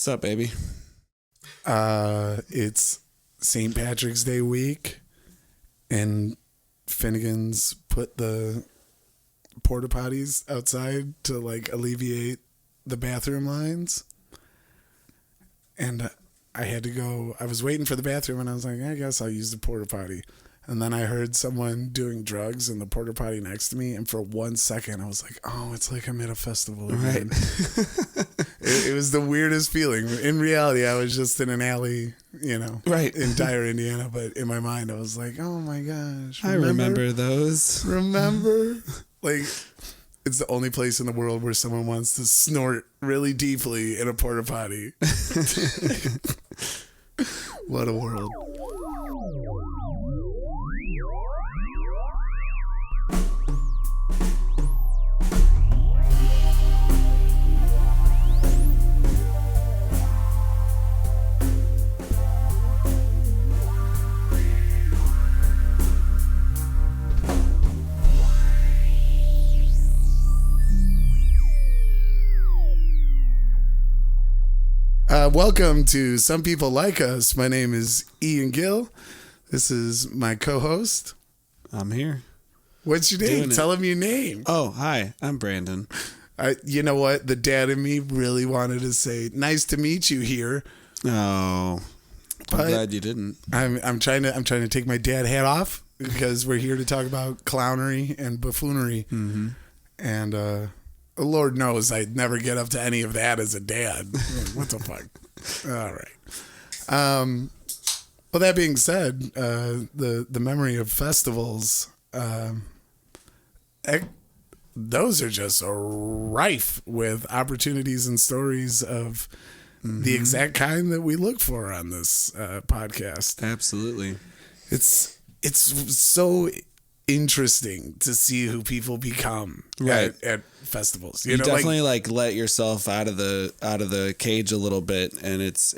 What's up, baby? It's St. Patrick's Day week, and Finnegan's put the porta potties outside to like alleviate the bathroom lines. And I had to go. I was waiting for the bathroom, and I was like, I guess I'll use the porta potty. And then I heard someone doing drugs in the porta potty next to me, and for 1 second, I was like, "Oh, it's like I'm at a festival again." Right. It was the weirdest feeling. In reality, I was just in an alley, Right. in Dyer, Indiana. But in my mind, I was like, "Oh my gosh, I remember those. Remember, like, it's the only place in the world where someone wants to snort really deeply in a porta potty." What a world. Welcome to Some People Like Us. My name is Ian Gill. This is my co-host. I'm here. What's your name? Tell him your name. Oh, hi. I'm Brandon. You know what? The dad in me really wanted to say, "Nice to meet you here." Oh, I'm glad you didn't. I'm trying to take my dad hat off because we're here to talk about clownery and buffoonery. Mm-hmm. And Lord knows I'd never get up to any of that as a dad. What the fuck? All right. Well, that being said, the memory of festivals, those are just rife with opportunities and stories of the exact kind that we look for on this podcast. Absolutely. It's so interesting to see who people become at festivals. You definitely like let yourself out of the cage a little bit, and it's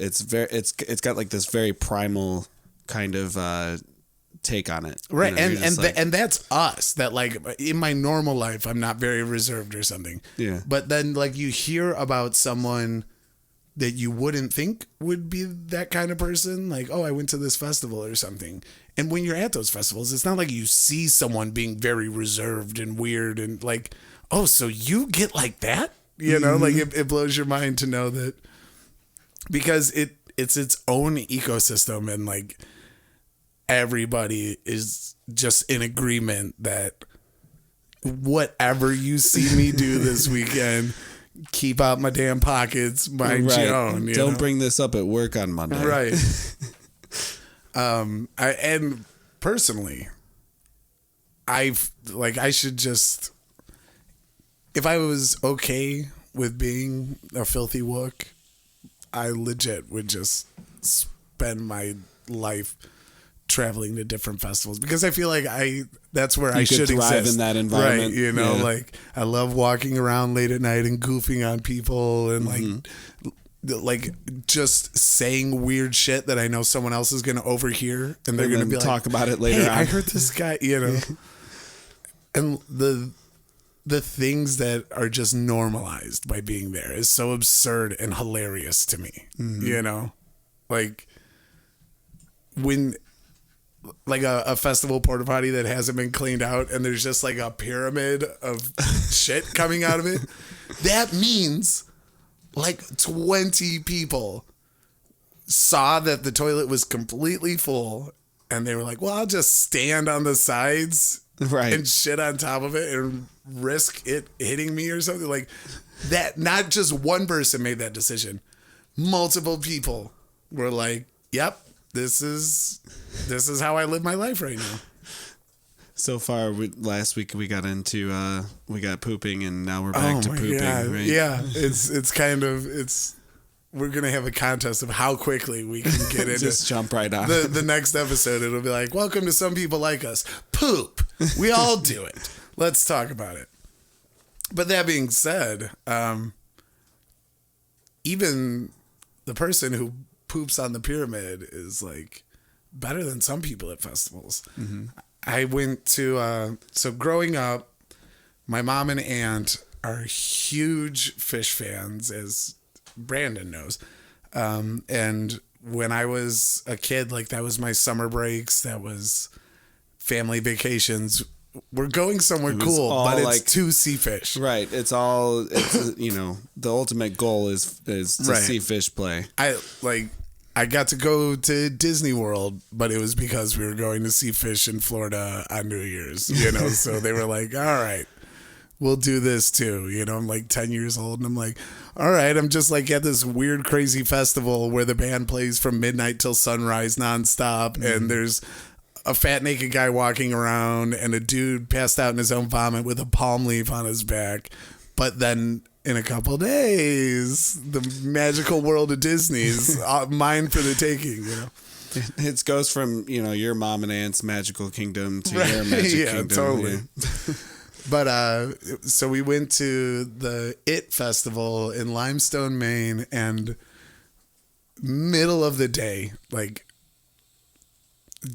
got like this very primal kind of take on it, right? And that's us. That like in my normal life, I'm not very reserved or something. Yeah. But then like you hear about someone that you wouldn't think would be that kind of person, like, oh, I went to this festival or something. And when you're at those festivals, it's not like you see someone being very reserved and weird and like, oh, so you get like that? Like it blows your mind to know that, because it's its own ecosystem, and like everybody is just in agreement that whatever you see me do this weekend, keep out my damn pockets, mind your own. Don't bring this up at work on Monday. Right. And personally, I should just, if I was okay with being a filthy wook, I legit would just spend my life traveling to different festivals, because I feel like that's where I should thrive exist in that environment, right? Like I love walking around late at night and goofing on people and like just saying weird shit that I know someone else is going to overhear, and they're going to be like, talk about it later. Hey, on. I heard this guy, and the things that are just normalized by being there is so absurd and hilarious to me. Like when like a festival porta potty that hasn't been cleaned out, and there's just like a pyramid of shit coming out of it. That means like 20 people saw that the toilet was completely full, and they were like, well, I'll just stand on the sides and shit on top of it and risk it hitting me or something like that. Not just one person made that decision. Multiple people were like, yep, this is how I live my life right now. So far, last week we got into we got pooping, and now we're back to pooping. God. Right? Yeah, we're gonna have a contest of how quickly we can get into. Just jump right on. The next episode. It'll be like, welcome to Some People Like Us. Poop. We all do it. Let's talk about it. But that being said, even the person who poops on the pyramid is like better than some people at festivals. Mm-hmm. I went to so growing up, my mom and aunt are huge fish fans, as Brandon knows. And when I was a kid, like that was my summer breaks. That was family vacations. We're going somewhere cool, but it's like, to see fish. Right. It's the ultimate goal is to see fish play. I got to go to Disney World, but it was because we were going to see fish in Florida on New Year's, so they were like, all right, we'll do this too. I'm like 10 years old and I'm like, all right, I'm just like at this weird, crazy festival where the band plays from midnight till sunrise nonstop. Mm-hmm. And there's a fat naked guy walking around and a dude passed out in his own vomit with a palm leaf on his back. But then in a couple of days, the magical world of Disney's mine for the taking, It goes from, your mom and aunt's magical kingdom to your magic kingdom. Totally. Yeah. But so we went to the It Festival in Limestone, Maine, and middle of the day, like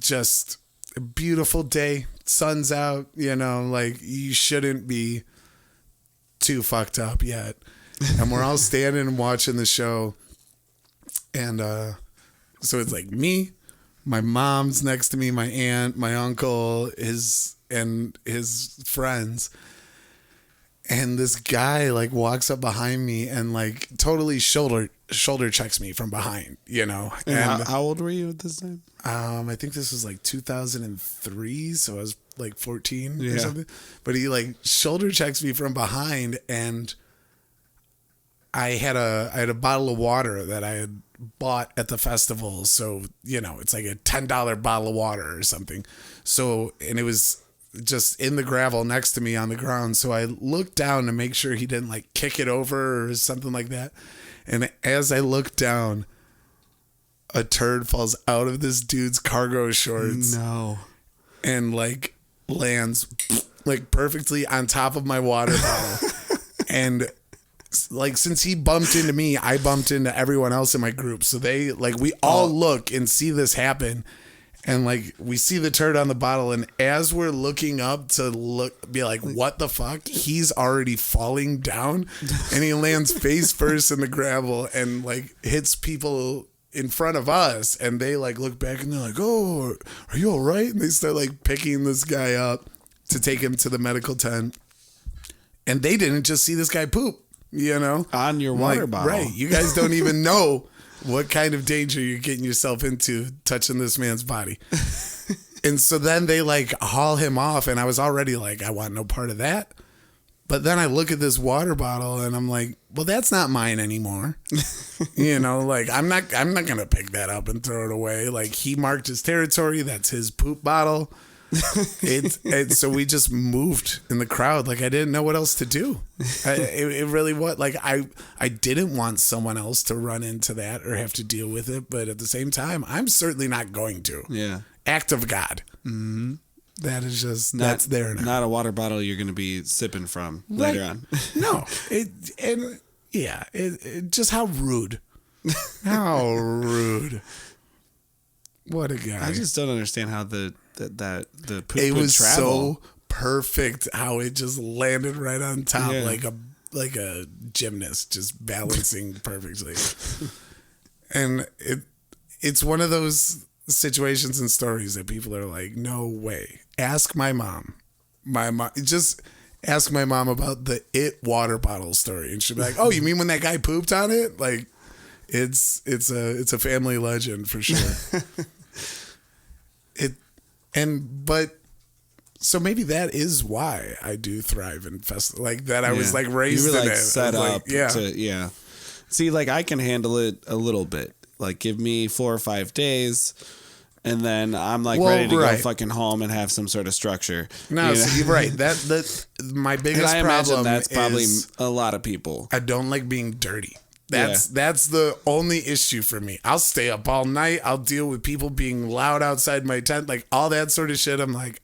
just a beautiful day, sun's out, like you shouldn't be too fucked up yet. And we're all standing and watching the show. And so it's like me, my mom's next to me, my aunt, my uncle, his friends. And this guy like walks up behind me and like totally shoulder checks me from behind, And how old were you at this time? I think this was like 2003, so I was like 14 or something. But he like shoulder checks me from behind, and I had a bottle of water that I had bought at the festival. So, it's like a $10 bottle of water or something. So, and it was just in the gravel next to me on the ground. So I looked down to make sure he didn't like kick it over or something like that. And as I looked down, a turd falls out of this dude's cargo shorts. No. And like lands like perfectly on top of my water bottle. And like, since he bumped into me, I bumped into everyone else in my group. So they like, we all look and see this happen. And like, we see the turd on the bottle. And as we're looking up to be like, what the fuck? He's already falling down and he lands face first in the gravel and like hits people in front of us. And they like look back and they're like, oh, are you all right? And they start like picking this guy up to take him to the medical tent. And they didn't just see this guy poop, on your water bottle. Right. You guys don't even know what kind of danger you're getting yourself into touching this man's body. And so then they like haul him off, and I was already like, I want no part of that. But then I look at this water bottle and I'm like, well, that's not mine anymore. Like I'm not going to pick that up and throw it away. Like, he marked his territory. That's his poop bottle. So we just moved in the crowd. Like, I didn't know what else to do. It really was like, I didn't want someone else to run into that or have to deal with it. But at the same time, I'm certainly not going to. Yeah. Act of God. Mm-hmm. That is just, that's there now. Not a water bottle you're going to be sipping from later on. No. Just how rude. How rude. What a guy. I just don't understand how the poop it would was travel. So perfect how it just landed right on top, like a gymnast just balancing perfectly. And it's one of those situations and stories that people are like, no way. Ask my mom. Just ask my mom about the It water bottle story, and she'll be like, oh, you mean when that guy pooped on it? Like, it's a family legend for sure. So maybe that is why I do thrive in festival, like that. I was like raised in it, set up. Like, See, like, I can handle it a little bit. Like, give me 4 or 5 days, and then I'm like ready to go fucking home and have some sort of structure. No, so you're right. That my biggest problem. That's probably a lot of people. I don't like being dirty. That's the only issue for me. I'll stay up all night. I'll deal with people being loud outside my tent, like all that sort of shit. I'm like,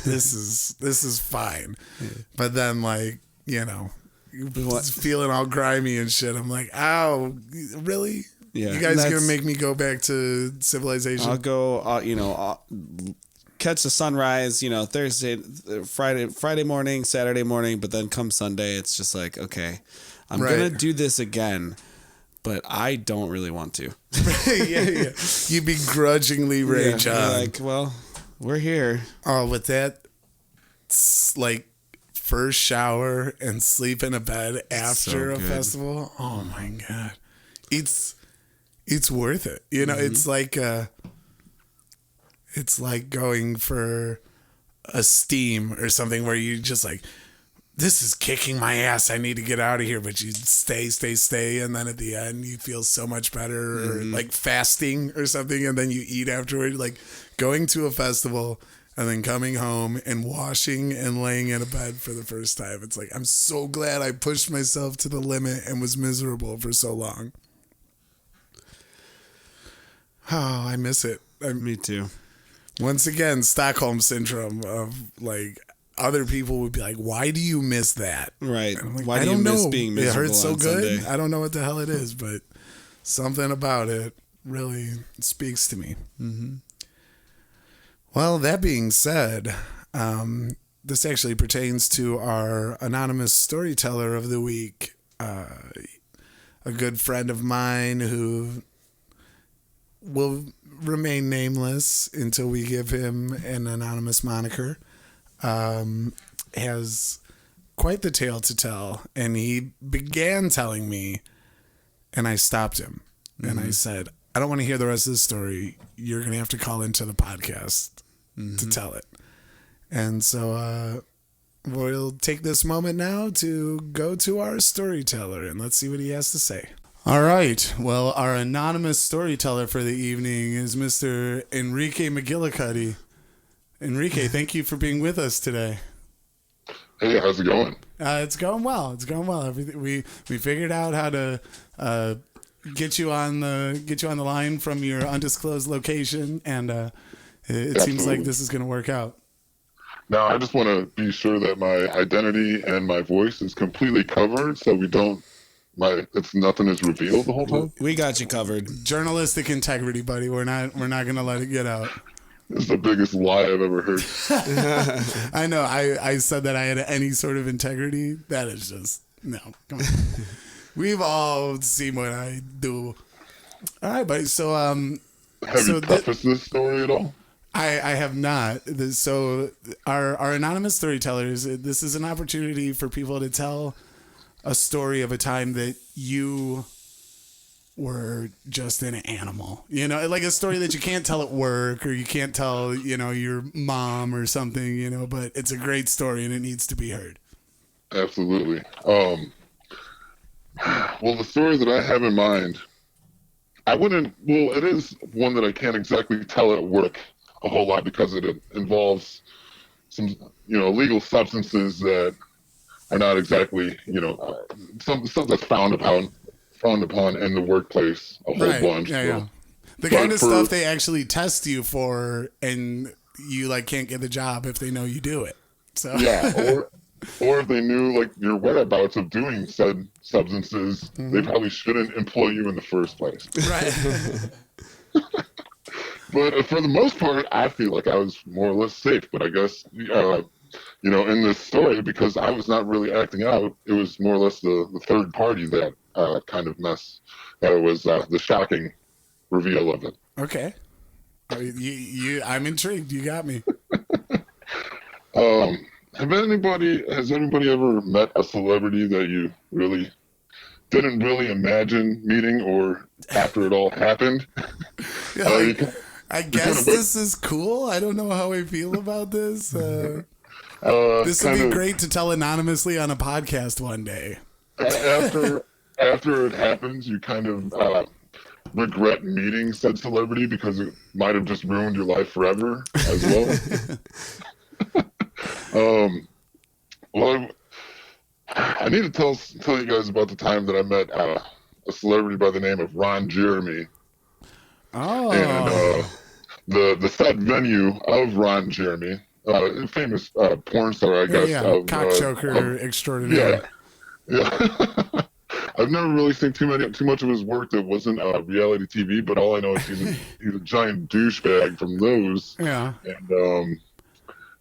this is fine. Yeah. But then, like, feeling all grimy and shit. I'm like, ow, really? Yeah. You guys gonna make me go back to civilization? I'll go. I'll catch the sunrise. Thursday, Friday morning, Saturday morning. But then come Sunday, it's just like, okay. I'm going to do this again, but I don't really want to. Yeah. You begrudgingly rage on. Like, well, we're here. Oh, with that, like, first shower and sleep in a bed after a festival. Oh my God. It's worth it. You know, it's like going for a steam or something where you just like, this is kicking my ass. I need to get out of here. But you stay. And then at the end, you feel so much better, or like fasting or something. And then you eat afterward, like going to a festival and then coming home and washing and laying in a bed for the first time. It's like, I'm so glad I pushed myself to the limit and was miserable for so long. Oh, I miss it. Me too. Once again, Stockholm syndrome of like, other people would be like, why do you miss that? Right. Like, Why do you miss being miserable? It hurts so good. Sunday? I don't know what the hell it is, but something about it really speaks to me. Mm-hmm. Well, that being said, this actually pertains to our anonymous storyteller of the week, a good friend of mine who will remain nameless until we give him an anonymous moniker. Has quite the tale to tell, and he began telling me, and I stopped him, and I said, I don't want to hear the rest of the story. You're going to have to call into the podcast to tell it. And so we'll take this moment now to go to our storyteller, and let's see what he has to say. All right. Well, our anonymous storyteller for the evening is Mr. Enrique Mcgillicuddy. Enrique, thank you for being with us today. Hey, how's it going? It's going well. Everything we figured out how to get you on the line from your undisclosed location, and it seems like this is going to work out. Now, I just want to be sure that my identity and my voice is completely covered, so nothing is revealed the whole time. We got you covered. Journalistic integrity, buddy. We're not going to let it get out. This is the biggest lie I've ever heard. I know. I said that I had any sort of integrity. That is just, no. Come on. We've all seen what I do. All right, buddy. So, have you prefaced this story at all? I have not. So our anonymous storytellers, this is an opportunity for people to tell a story of a time that you were just an animal, like a story that you can't tell at work, or you can't tell, your mom or something, but it's a great story and it needs to be heard. Absolutely. Well, the story that I have in mind, it is one that I can't exactly tell at work a whole lot because it involves some, illegal substances that are not exactly, stuff that's frowned upon in the workplace a whole bunch. Yeah. The kind of stuff they actually test you for, and you can't get the job if they know you do it. So yeah, or if they knew your whereabouts of doing said substances, they probably shouldn't employ you in the first place. Right. But for the most part, I feel like I was more or less safe. But I guess in this story, because I was not really acting out, it was more or less the third party that kind of mess. That was the shocking reveal of it. Okay. I'm intrigued. You got me. Has anybody ever met a celebrity that you really didn't really imagine meeting, or after it all happened? I guess this is cool. I don't know how I feel about this. This would be great to tell anonymously on a podcast one day. After it happens, you kind of regret meeting said celebrity because it might have just ruined your life forever as well. Well, I need to tell you guys about the time that I met a celebrity by the name of Ron Jeremy. Oh. And the set venue of Ron Jeremy, a famous porn star, I guess. Yeah. Cockchoker extraordinaire. Yeah. I've never really seen too much of his work that wasn't reality TV, but all I know is he's a giant douchebag from those. Yeah. And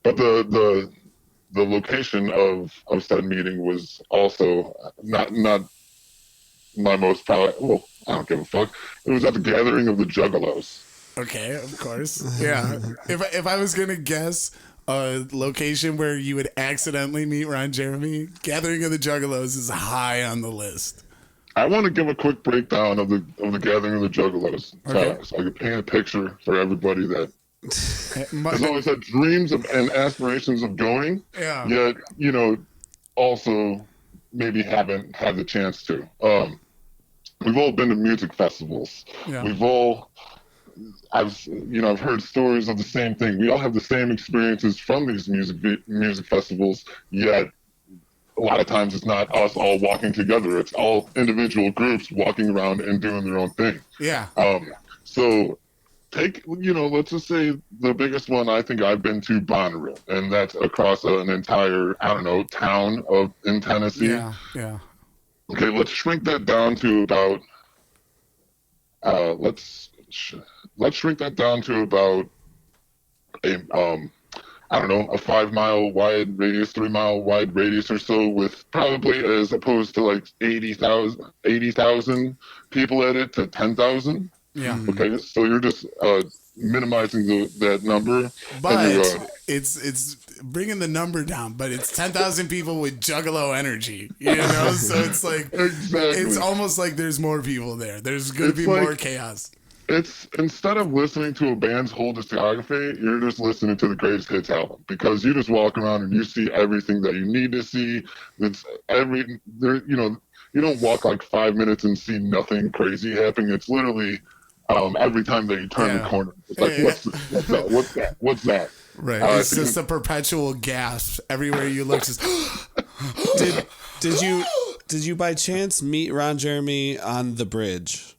but the location of said meeting was also not my most proud. Well, I don't give a fuck. It was at the gathering of the Juggalos. Okay, of course. Yeah. If I was gonna guess a location where you would accidentally meet Ron Jeremy, Gathering of the Juggalos is high on the list. I want to give a quick breakdown of the gathering of the Juggalos, Okay. so I can paint a picture for everybody that has My- always had dreams and aspirations of going, Yeah. yet also maybe haven't had the chance to. We've all been to music festivals. Yeah. I've heard stories of the same thing. We all have the same experiences from these music festivals, yet a lot of times it's not us all walking together. It's all individual groups walking around and doing their own thing. Yeah. So let's just say the biggest one I think I've been to, Bonnaroo, and that's across an entire, I don't know, town in Tennessee. Yeah. Yeah. Okay, let's shrink that down to about, let's shrink that down to about I don't know, a 5 mile wide radius, 3 mile wide radius or so, with probably, as opposed to like 80,000 people at it, to 10,000. Yeah. Okay, so you're just minimizing that number. But And it's bringing the number down, but it's 10,000 people with Juggalo energy, you know? So it's like, exactly. it's almost like there's more people there. There's going to be like, more chaos. It's, instead of listening to a band's whole discography, you're just listening to the greatest hits album, because you just walk around and you see everything that you need to see. It's you don't walk like 5 minutes and see nothing crazy happening. It's literally every time that you turn the corner, it's like, what's that? Right. It's just a perpetual gasp everywhere you look. Just Did you by chance meet Ron Jeremy on the bridge?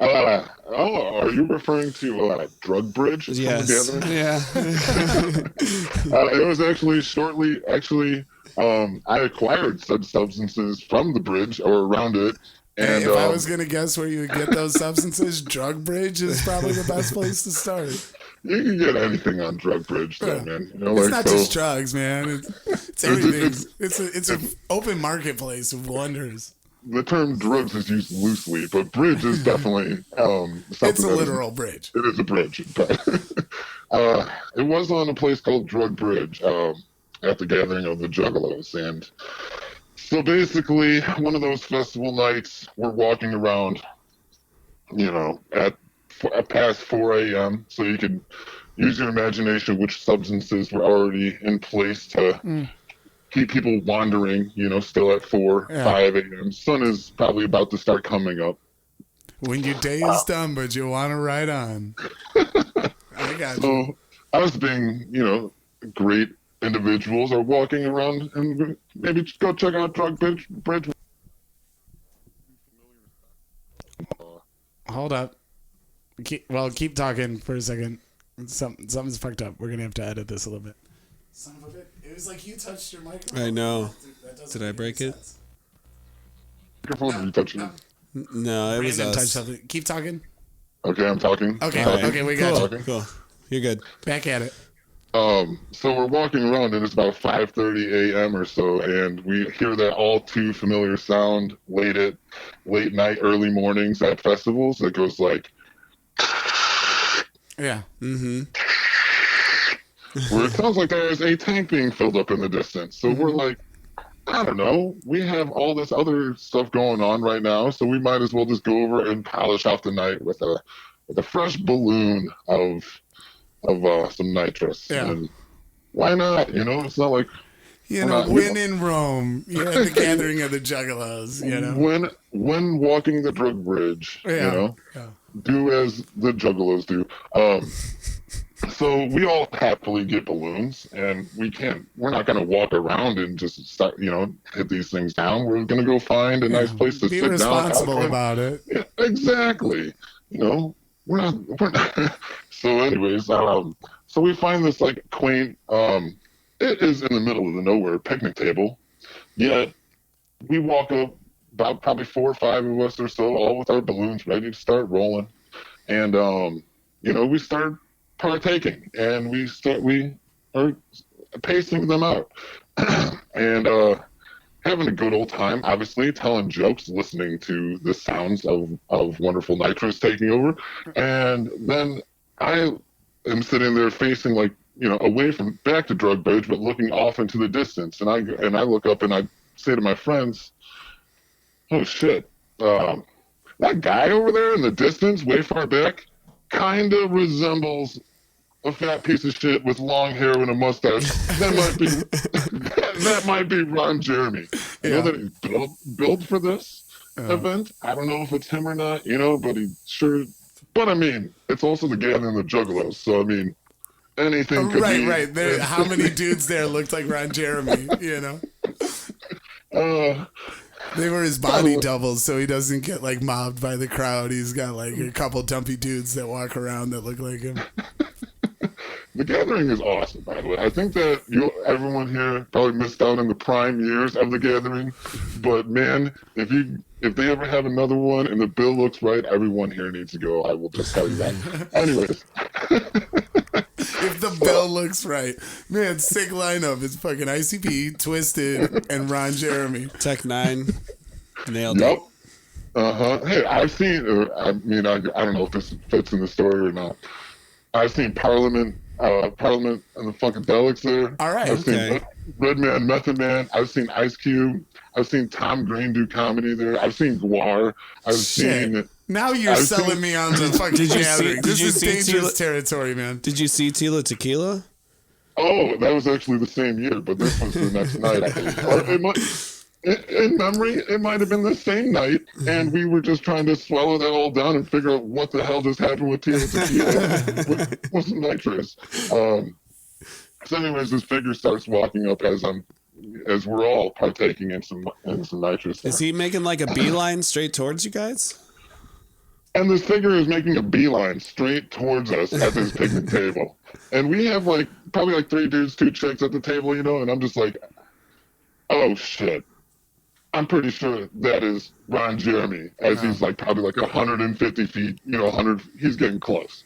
Are you referring to Drug Bridge? Yes. Yeah. It was actually I acquired such substances from the bridge or around it. And if I was going to guess where you would get those substances, Drug Bridge is probably the best place to start. You can get anything on Drug Bridge, though, man. It's not just drugs, man. It's everything. It's an open marketplace of wonders. The term drugs is used loosely, but bridge is definitely it's a literal bridge. It is a bridge. But it was on a place called Drug Bridge at the gathering of the Juggalos. And so basically, one of those festival nights, we're walking around, at past 4 a.m., so you can use your imagination which substances were already in place to keep people wandering, still at 5 a.m. Sun is probably about to start coming up. When your day is done, but you want to ride on. I got you. So us being, great individuals are walking around and maybe just go check out Drug Bridge. Hold up. Keep talking for a second. Something's fucked up. We're going to have to edit this a little bit. Son of a bitch. It was like you touched your microphone. I know. Did I break it? Microphone, are you touching it? No, it was Brandon touched us. something. Keep talking. Okay, I'm talking. Okay, All right. okay, we got Cool. you. Cool. You're good. Back at it. So we're walking around and it's about 5:30 a.m. or so, and we hear that all too familiar sound late night, early mornings at festivals that goes like, Yeah. Mm-hmm. where it sounds like there's a tank being filled up in the distance. So we're like, I don't know, we have all this other stuff going on right now, so we might as well just go over and polish off the night with a fresh balloon of some nitrous. Yeah. And why not? It's not like When in Rome, at the gathering of the Juggalos, when walking the Drug Bridge, Yeah. do as the Juggalos do. So we all happily get balloons, and we're not going to walk around and just start, hit these things down. We're going to go find a nice place to Be sit responsible down. about it. Yeah, exactly. We're not. So anyways, so we find this like quaint, it is in the middle of the nowhere picnic table, yet we walk up, about probably 4 or 5 of us or so, all with our balloons ready to start rolling. And, we start partaking, and we are pacing them out. And having a good old time, obviously, telling jokes, listening to the sounds of wonderful nitrous taking over. And then I am sitting there facing like, away from back to drug rage, but looking off into the distance. And I look up and I say to my friends, oh shit, that guy over there in the distance, way far back, kind of resembles a fat piece of shit with long hair and a mustache. That might be that might be Ron Jeremy. I know that he's built for this event. I don't know if it's him or not, but he sure. But I mean, it's also the gathering of the Juggalos. So I mean, anything could be. Right. How many dudes there looked like Ron Jeremy? They were his body doubles, so he doesn't get like mobbed by the crowd. He's got like a couple dumpy dudes that walk around that look like him. The gathering is awesome, by the way. I think that everyone here probably missed out on the prime years of the gathering. But man, if they ever have another one and the bill looks right, everyone here needs to go. I will just tell you that. Anyways. If the bill looks right. Man, sick lineup. It's fucking ICP, Twisted, and Ron Jeremy. Tech 9. Nailed it. Yep. Hey, I've seen, I don't know if this fits in the story or not. I've seen Parliament and the Funkadelics there. All right. I've seen Redman, Method Man. I've seen Ice Cube. I've seen Tom Green do comedy there. I've seen Guar. I've seen. Now you're selling me on the fucking gathering. This is dangerous territory, man. Did you see Tila Tequila? Oh, that was actually the same year, but this was the next night. I think. Or in memory, it might have been the same night, and we were just trying to swallow that all down and figure out what the hell just happened with Tila Tequila. What's the nitrous? So anyways, this figure starts walking up as we're all partaking in some nitrous. Is he making like a beeline straight towards you guys? And this figure is making a beeline straight towards us at this picnic table. And we have probably 3 dudes, 2 chicks at the table, and I'm just like, oh shit. I'm pretty sure that is Ron Jeremy, as he's probably 150 feet, 100, he's getting close.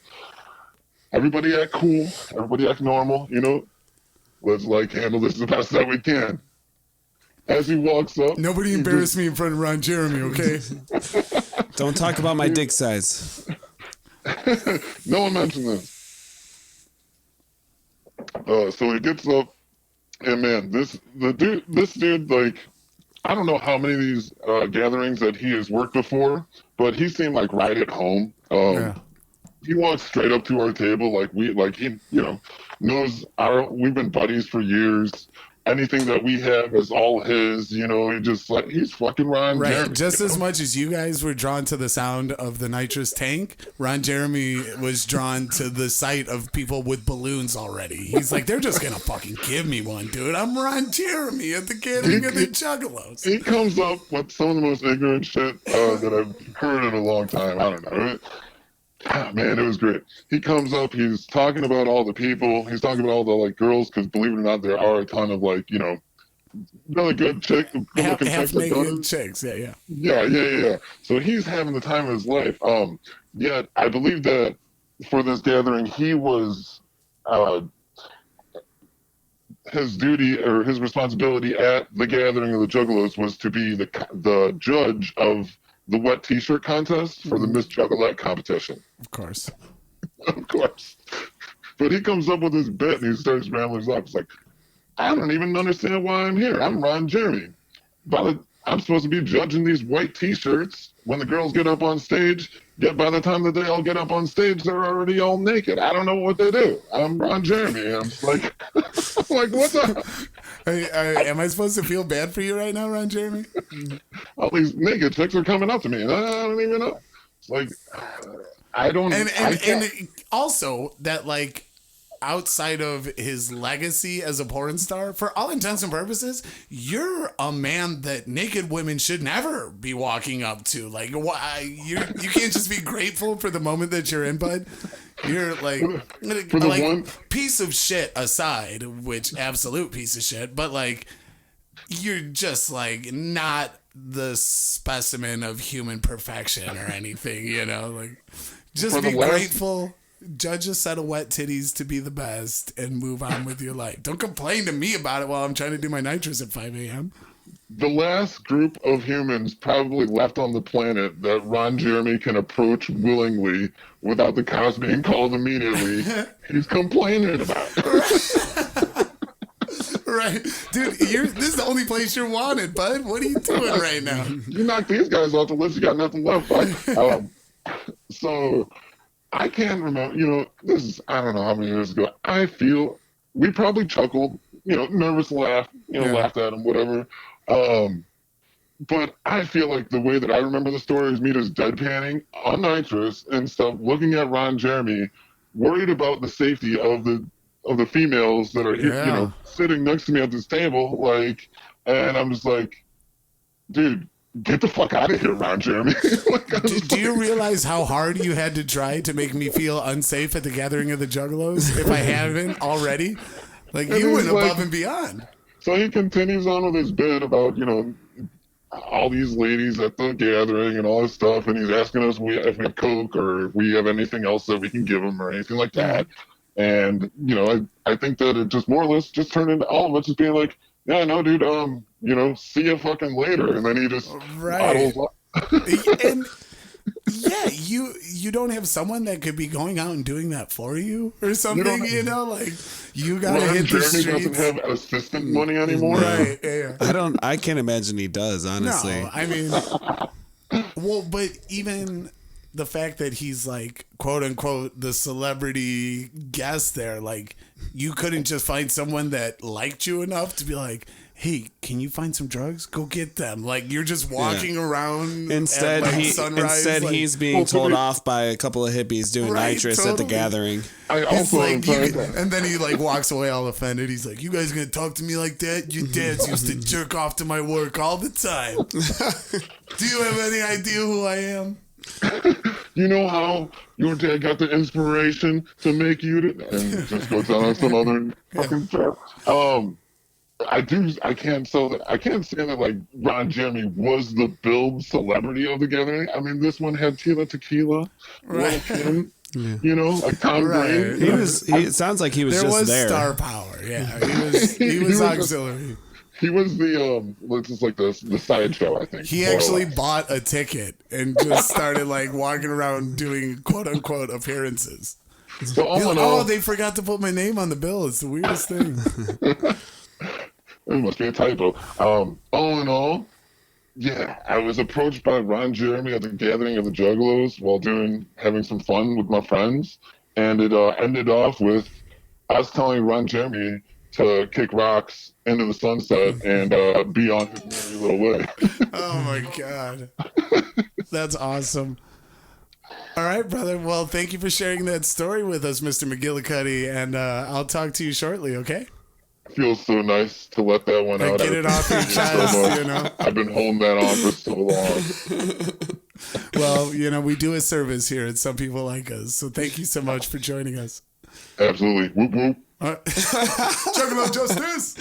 Everybody act cool, everybody act normal, let's handle this the best that we can. As he walks up. Nobody embarrass me in front of Ron Jeremy, okay? Don't talk about my dick size. No one mentioned this. So he gets up, and man, this dude, I don't know how many of these gatherings that he has worked before, but he seemed right at home. He walks straight up to our table, he knows we've been buddies for years. Anything that we have is all his, he just he's fucking Ron Jeremy. Just as much as you guys were drawn to the sound of the nitrous tank, Ron Jeremy was drawn to the sight of people with balloons already. He's like, they're just gonna fucking give me one, dude. I'm Ron Jeremy at the gathering of the Juggalos. He comes up with some of the most ignorant shit that I've heard in a long time. I don't know. Man, it was great. He comes up, he's talking about all the people, he's talking about all the girls, because believe it or not, there are a ton of really good chicks, half-naked chicks, yeah. So he's having the time of his life. Yet I believe that for this gathering, he was his duty or his responsibility at the gathering of the Juggalos was to be the judge of the wet T-shirt contest for the Miss Juggalette competition. Of course. Of course. But he comes up with his bit and he starts rambling off. It's like, I don't even understand why I'm here. I'm Ron Jeremy. I'm supposed to be judging these white T-shirts when the girls get up on stage. Yet by the time that they all get up on stage, they're already all naked. I don't know what they do. I'm Ron Jeremy. And I'm just like, what's up? Am I supposed to feel bad for you right now, Ron Jeremy? All these naked chicks are coming up to me, and I don't even know. It's I don't. And also that outside of his legacy as a porn star, for all intents and purposes, you're a man that naked women should never be walking up to. You can't just be grateful for the moment that you're in, bud. You're one piece of shit aside, which absolute piece of shit, but you're just not the specimen of human perfection or anything, just be grateful. Judge a set of wet titties to be the best and move on with your life. Don't complain to me about it while I'm trying to do my nitrous at 5 a.m. the last group of humans probably left on the planet that Ron Jeremy can approach willingly without the cops being called immediately, he's complaining about. Right, dude. This is the only place you're wanted, bud. What are you doing right now? You knock these guys off the list, you got nothing left. So I can't remember. This is, I don't know how many years ago. I feel we probably chuckled, nervous laugh, laughed at him, whatever. But I feel like the way that I remember the story is me just deadpanning on nitrous and stuff, looking at Ron Jeremy, worried about the safety of the females that are sitting next to me at this table, and I'm just like, dude, get the fuck out of here, Ron Jeremy. Do you realize how hard you had to try to make me feel unsafe at the gathering of the Juggalos? If I haven't already, you went above and beyond. So he continues on with his bit about all these ladies at the gathering and all this stuff, and he's asking us if we have Coke or if we have anything else that we can give him or anything like that. And, I think that it just more or less just turned into all of us just being like, yeah, no, dude, see you fucking later. And then he just bottles up. And yeah, you don't have someone that could be going out and doing that for you or something, you gotta hit the streets. Jeremy doesn't have assistant money anymore. Right, yeah. I can't imagine he does, honestly. No, I mean, well, but even the fact that he's quote unquote the celebrity guest there, you couldn't just find someone that liked you enough to be like, hey, can you find some drugs? Go get them. You're just walking around. Instead, he's being told off by a couple of hippies doing nitrous at the gathering. I also and then he walks away all offended. He's like, you guys gonna talk to me like that? Your dads used to jerk off to my work all the time. Do you have any idea who I am? You know how your dad got the inspiration to make you and just goes on some other fucking crap. I can't say that Ron Jeremy was the build celebrity of the gathering. I mean, this one had Tila Tequila, right? Kim, Tom Green. It sounds like he was there. Just was there. Star power. Yeah, he was auxiliary. He was the the sideshow, I think. He actually bought a ticket and just started walking around doing quote unquote appearances. So they forgot to put my name on the bill. It's the weirdest thing. It must be a typo. All in all, yeah, I was approached by Ron Jeremy at the gathering of the Juggalos while having some fun with my friends, and it ended off with us telling Ron Jeremy to kick rocks into the sunset and be on his merry little way. Oh my God. That's awesome. All right, brother. Well, thank you for sharing that story with us, Mr. Mcgillicuddy, and I'll talk to you shortly, okay? It feels so nice to let that one out. Get it off your chest, I've been holding that on for so long. Well, we do a service here, and some people like us, so thank you so much for joining us. Absolutely. Whoop, whoop. Juggalo justice.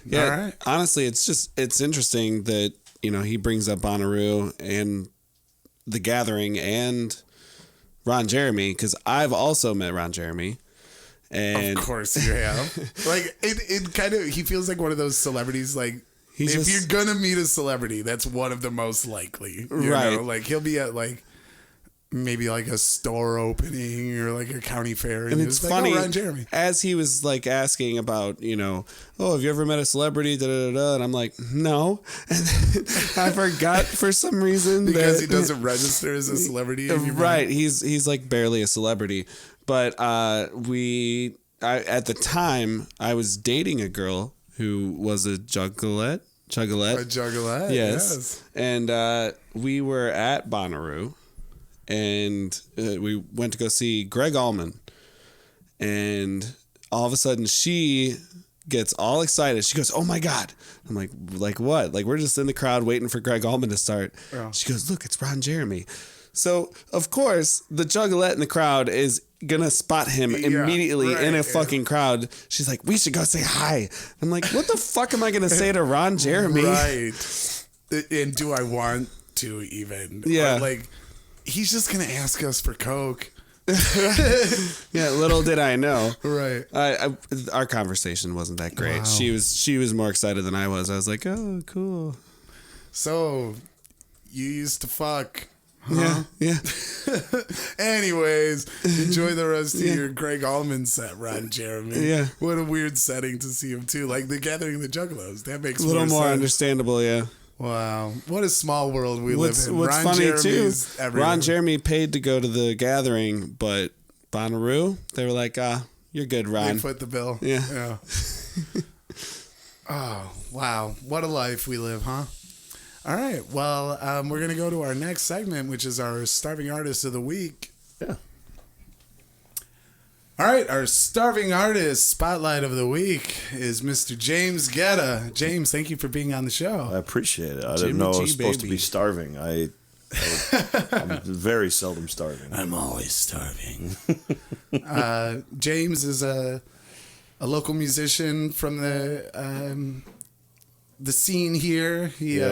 Yeah. All right. Honestly, it's interesting that he brings up Bonnaroo and the gathering and Ron Jeremy, because I've also met Ron Jeremy. And of course you have. It kind of, he feels like one of those celebrities. If you're gonna meet a celebrity, that's one of the most likely. You know? He'll be at maybe a store opening or a county fair, and it's funny. Ron Jeremy. As he was asking about, have you ever met a celebrity? Da, da, da, da, and I'm like, no. And I forgot for some reason because he doesn't register as a celebrity. Right. He's barely a celebrity. But at the time I was dating a girl who was a juggalette. A juggalette. Yes. And we were at Bonnaroo. And we went to go see Greg Allman, and all of a sudden she gets all excited. She goes, "Oh my God!" I'm like what? We're just in the crowd waiting for Greg Allman to start. Oh. She goes, "Look, it's Ron Jeremy." So of course the juggalette in the crowd is gonna spot him immediately in a fucking crowd. She's like, "We should go say hi." I'm like, "What the fuck am I gonna say to Ron Jeremy?" Right. And do I want to even? Yeah. He's just going to ask us for Coke. Yeah, little did I know. Right. Our conversation wasn't that great. Wow. She was more excited than I was. I was like, oh, cool. So, you used to fuck. Huh? Yeah. Anyways, enjoy the rest of your Greg Allman set, Ron Jeremy. Yeah. What a weird setting to see him too. Like the Gathering of the Juggalos. That makes A little more sense. understandable, yeah. Wow. What a small world we live in. What's Ron funny Jeremy's too, everywhere. Ron Jeremy paid to go to the gathering, but Bonnaroo, they were like, you're good, They Ron. foot the bill. Yeah. Oh, wow. What a life we live, huh? All right. Well, we're going to go to our next segment, which is our Starving Artist of the Week. Yeah. All right. Our Starving Artist Spotlight of the Week is Mr. James Gedda. James, thank you for being on the show. I appreciate it. I Jimmy didn't know I G, was supposed to baby. be starving. I'm very seldom starving. I'm always starving. James is a local musician from the scene here. He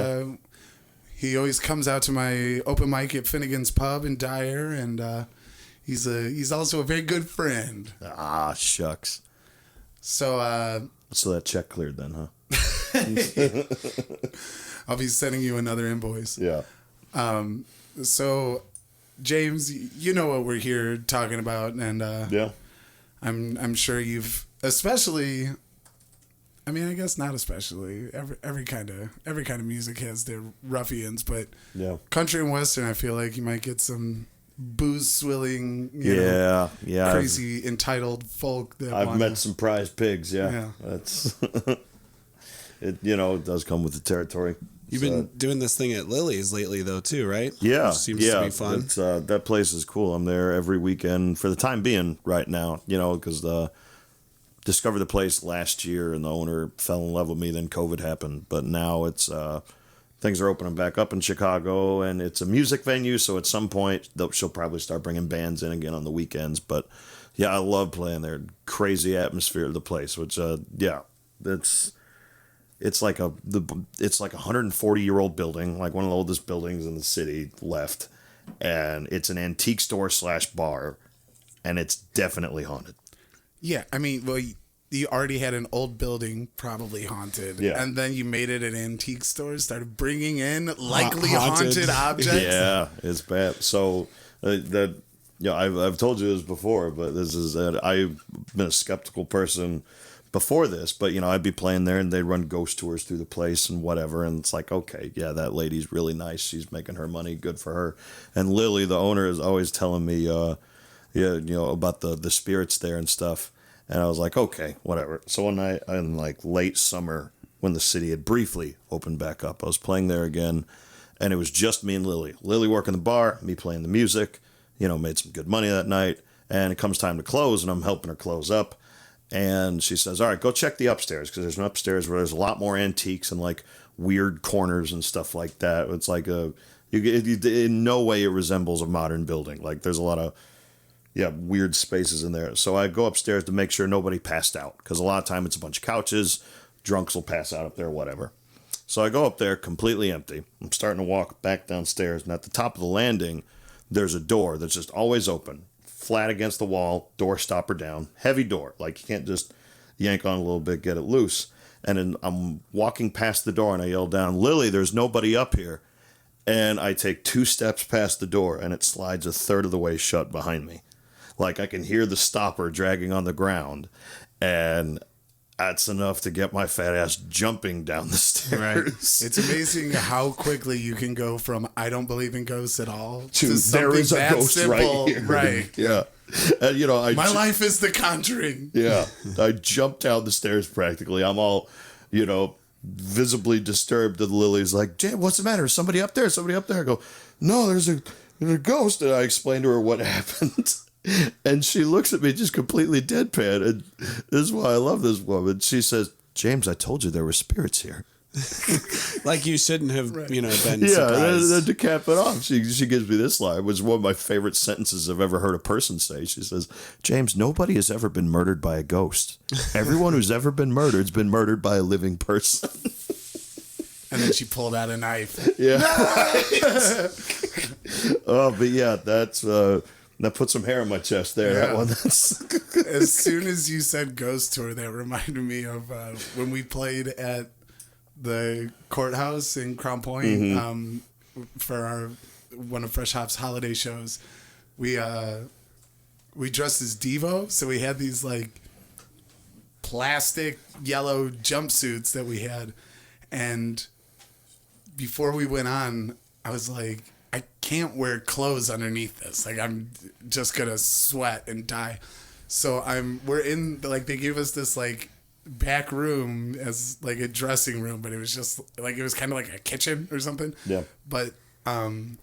always comes out to my open mic at Finnegan's Pub in Dyer, and he's also a very good friend. Ah, shucks. So So that check cleared then, huh? I'll be sending you another invoice. Yeah. So James, you know what we're here talking about, and Yeah. I'm sure you've especially. I mean, I guess not especially. Every kind of music has their ruffians, but Yeah. country and western, I feel like you might get some booze swilling, you know, Yeah. crazy entitled folk. That I've wanna- met some prize pigs. Yeah. Yeah. That's it. It does come with the territory. You've So- been doing this thing at Lily's lately, though, too, right? Yeah, Which seems to be fun. It's, that place is cool. I'm there every weekend for the time being right now, because discovered the place last year and the owner fell in love with me. Then COVID happened, but now it's things are opening back up in Chicago, and it's a music venue. So at some point she'll probably start bringing bands in again on the weekends. But yeah, I love playing there. Crazy atmosphere of the place, which it's like a 140-year-old building, like one of the oldest buildings in the city left, and it's an antique store / bar, and it's definitely haunted. Yeah, I mean, well, you already had an old building, probably haunted, Yeah. and then you made it an antique store, started bringing in likely Haunted. haunted objects. Yeah, it's bad. So I've told you this before, but this is I've been a skeptical person before this, but I'd be playing there and they'd run ghost tours through the place and whatever, and it's like, okay, yeah, that lady's really nice, she's making her money, good for her. And Lily, the owner, is always telling me about the spirits there and stuff, and I was like, okay, whatever. So one night in like late summer, when the city had briefly opened back up, I was playing there again, and it was just me and Lily working the bar, me playing the music, made some good money that night, and it comes time to close, and I'm helping her close up. And she says, all right, go check the upstairs, because there's an upstairs where there's a lot more antiques and like weird corners and stuff like that. It's like in no way it resembles a modern building. Like there's a lot of weird spaces in there. So I go upstairs to make sure nobody passed out, because a lot of time it's a bunch of couches, drunks will pass out up there, whatever. So I go up there completely empty. I'm starting to walk back downstairs, and at the top of the landing, there's a door that's just always open. Flat against the wall, door stopper down, heavy door. Like you can't just yank on a little bit, get it loose. And then I'm walking past the door and I yell down, Lily, there's nobody up here. And I take 2 steps past the door and it slides a third of the way shut behind me. Like I can hear the stopper dragging on the ground, and that's enough to get my fat ass jumping down the stairs. Right. It's amazing how quickly you can go from I don't believe in ghosts at all To there something is a that ghost simple. right here. Right. Yeah. And My life is The Conjuring. Yeah. I jumped down the stairs practically. I'm all, visibly disturbed. And Lily's like, Jay, what's the matter? Is somebody up there? Somebody up there? I go, no, there's a ghost. And I explained to her what happened. And she looks at me just completely deadpan. And this is why I love this woman. She says, James, I told you there were spirits here. Like you shouldn't have, been Yeah, surprised. then to cap it off, she gives me this line, which is one of my favorite sentences I've ever heard a person say. She says, James, nobody has ever been murdered by a ghost. Everyone who's ever been murdered has been murdered by a living person. And then she pulled out a knife. Yeah. Oh, but yeah, that's That put some hair on my chest there. Yeah. That one. That's As soon as you said ghost tour, that reminded me of when we played at the courthouse in Crown Point for one of Fresh Hop's holiday shows. We dressed as Devo, so we had these like plastic yellow jumpsuits that we had, and before we went on, I was like, I can't wear clothes underneath this. Like, I'm just gonna sweat and die. So we're in, like, they gave us this like back room as like a dressing room, but it was just like, it was kind of like a kitchen or something. Yeah. But I'm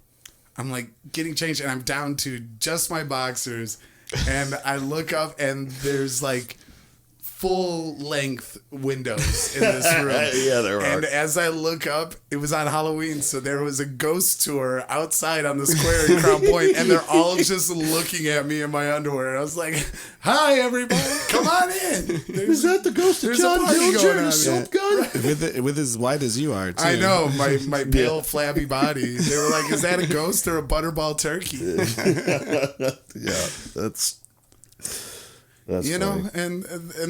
like getting changed, and I'm down to just my boxers, and I look up and there's like full length windows in this room. Yeah, there are. And as I look up, it was on Halloween, so there was a ghost tour outside on the square in Crown Point, and they're all just looking at me in my underwear. And I was like, "Hi, everybody, come on in." Is that the ghost of John Dilger, the soap gun? With as white as you are, too. I know, my pale, flabby body. They were like, "Is that a ghost or a butterball turkey?" Yeah, that's you funny. know, and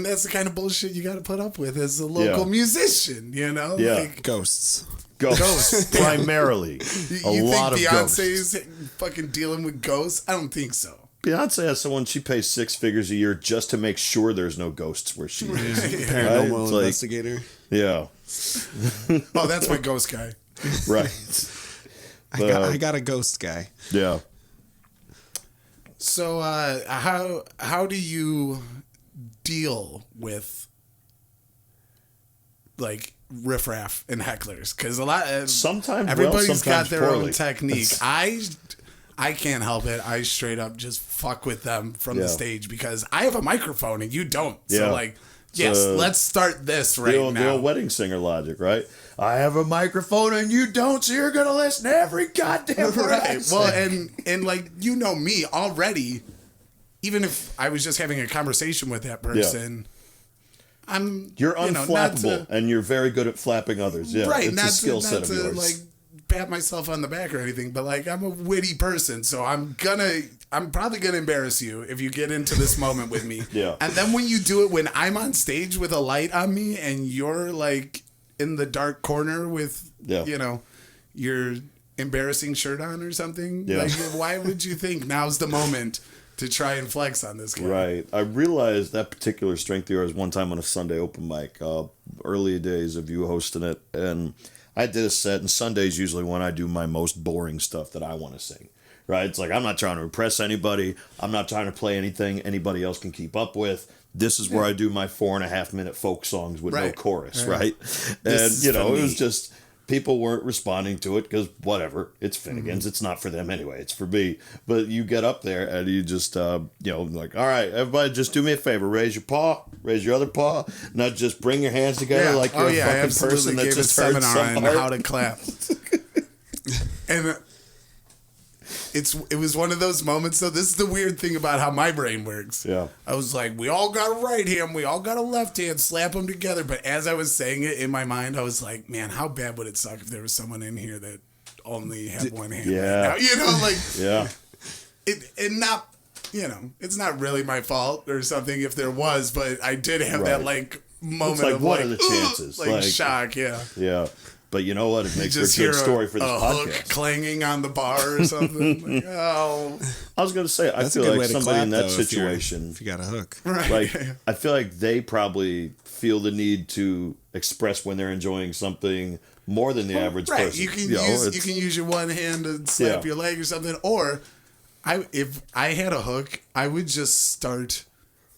that's the kind of bullshit you got to put up with as a local musician. You know, Yeah. like, Ghosts. Ghosts primarily. you lot think of Beyonce's fucking dealing with ghosts? I don't think so. Beyonce has someone she pays 6 figures a year just to make sure there's no ghosts where she is. Paranormal It's like- investigator. Yeah, Oh, that's my ghost guy. right. I got a ghost guy. Yeah. So, how do you deal with like riffraff and hecklers? Because Sometimes everybody's well, got sometimes their poorly. own technique. I can't help it. I straight up just fuck with them from the Yeah. stage because I have a microphone and you don't. Yeah. So like, yes, let's start this right The old now. wedding singer logic, right? I have a microphone and you don't, so you're gonna listen to every goddamn word I Right. say. Well, and like, you know me already, even if I was just having a conversation with that person, you're you know, unflappable, and you're very good at flapping others. Yeah, right, it's not a skill to, set not of to yours. like pat myself on the back or anything, but like, I'm a witty person, so I'm probably gonna embarrass you if you get into this moment with me. Yeah. And then when you do it when I'm on stage with a light on me and you're like in the dark corner with you know, your embarrassing shirt on or something, like, why would you think now's the moment to try and flex on this guy? Right. I realized that particular strength of yours one time on a Sunday open mic, early days of you hosting it. And I did a set, and Sunday's usually when I do my most boring stuff that I want to sing. Right? It's like, I'm not trying to impress anybody. I'm not trying to play anything anybody else can keep up with. This is where I do my 4.5 minute folk songs with no chorus, right? And, you know, it was just, people weren't responding to it because whatever, it's Finnegan's. It's not for them anyway. It's for me. But you get up there and you just, you know, like, all right, everybody just do me a favor. Raise your paw, raise your other paw. Not just bring your hands together like you're a fucking person that just heard seminar some on art. how to clap. And it was one of those moments, though. This is the weird thing about how my brain works. Yeah. I was like, we all got a right hand, we all got a left hand, slap them together. But as I was saying it in my mind, I was like, man, how bad would it suck if there was someone in here that only had one hand? Yeah. Right now? You know, like, Yeah. you know, it's not really my fault or something if there was, but I did have that like moment It's like, of what like, are the chances? like shock, yeah. Yeah. But you know what? It makes for a Just good hear story for this a hook podcast. clanging on the bar or something. Like, oh, I was going to say, I That's a feel good like way to somebody clap, in that though, situation, if you got a hook. right. like, I feel like they probably feel the need to express when they're enjoying something more than the average Right. person. You can know, you can use your one hand to slap your leg or something. Or if I had a hook, I would just start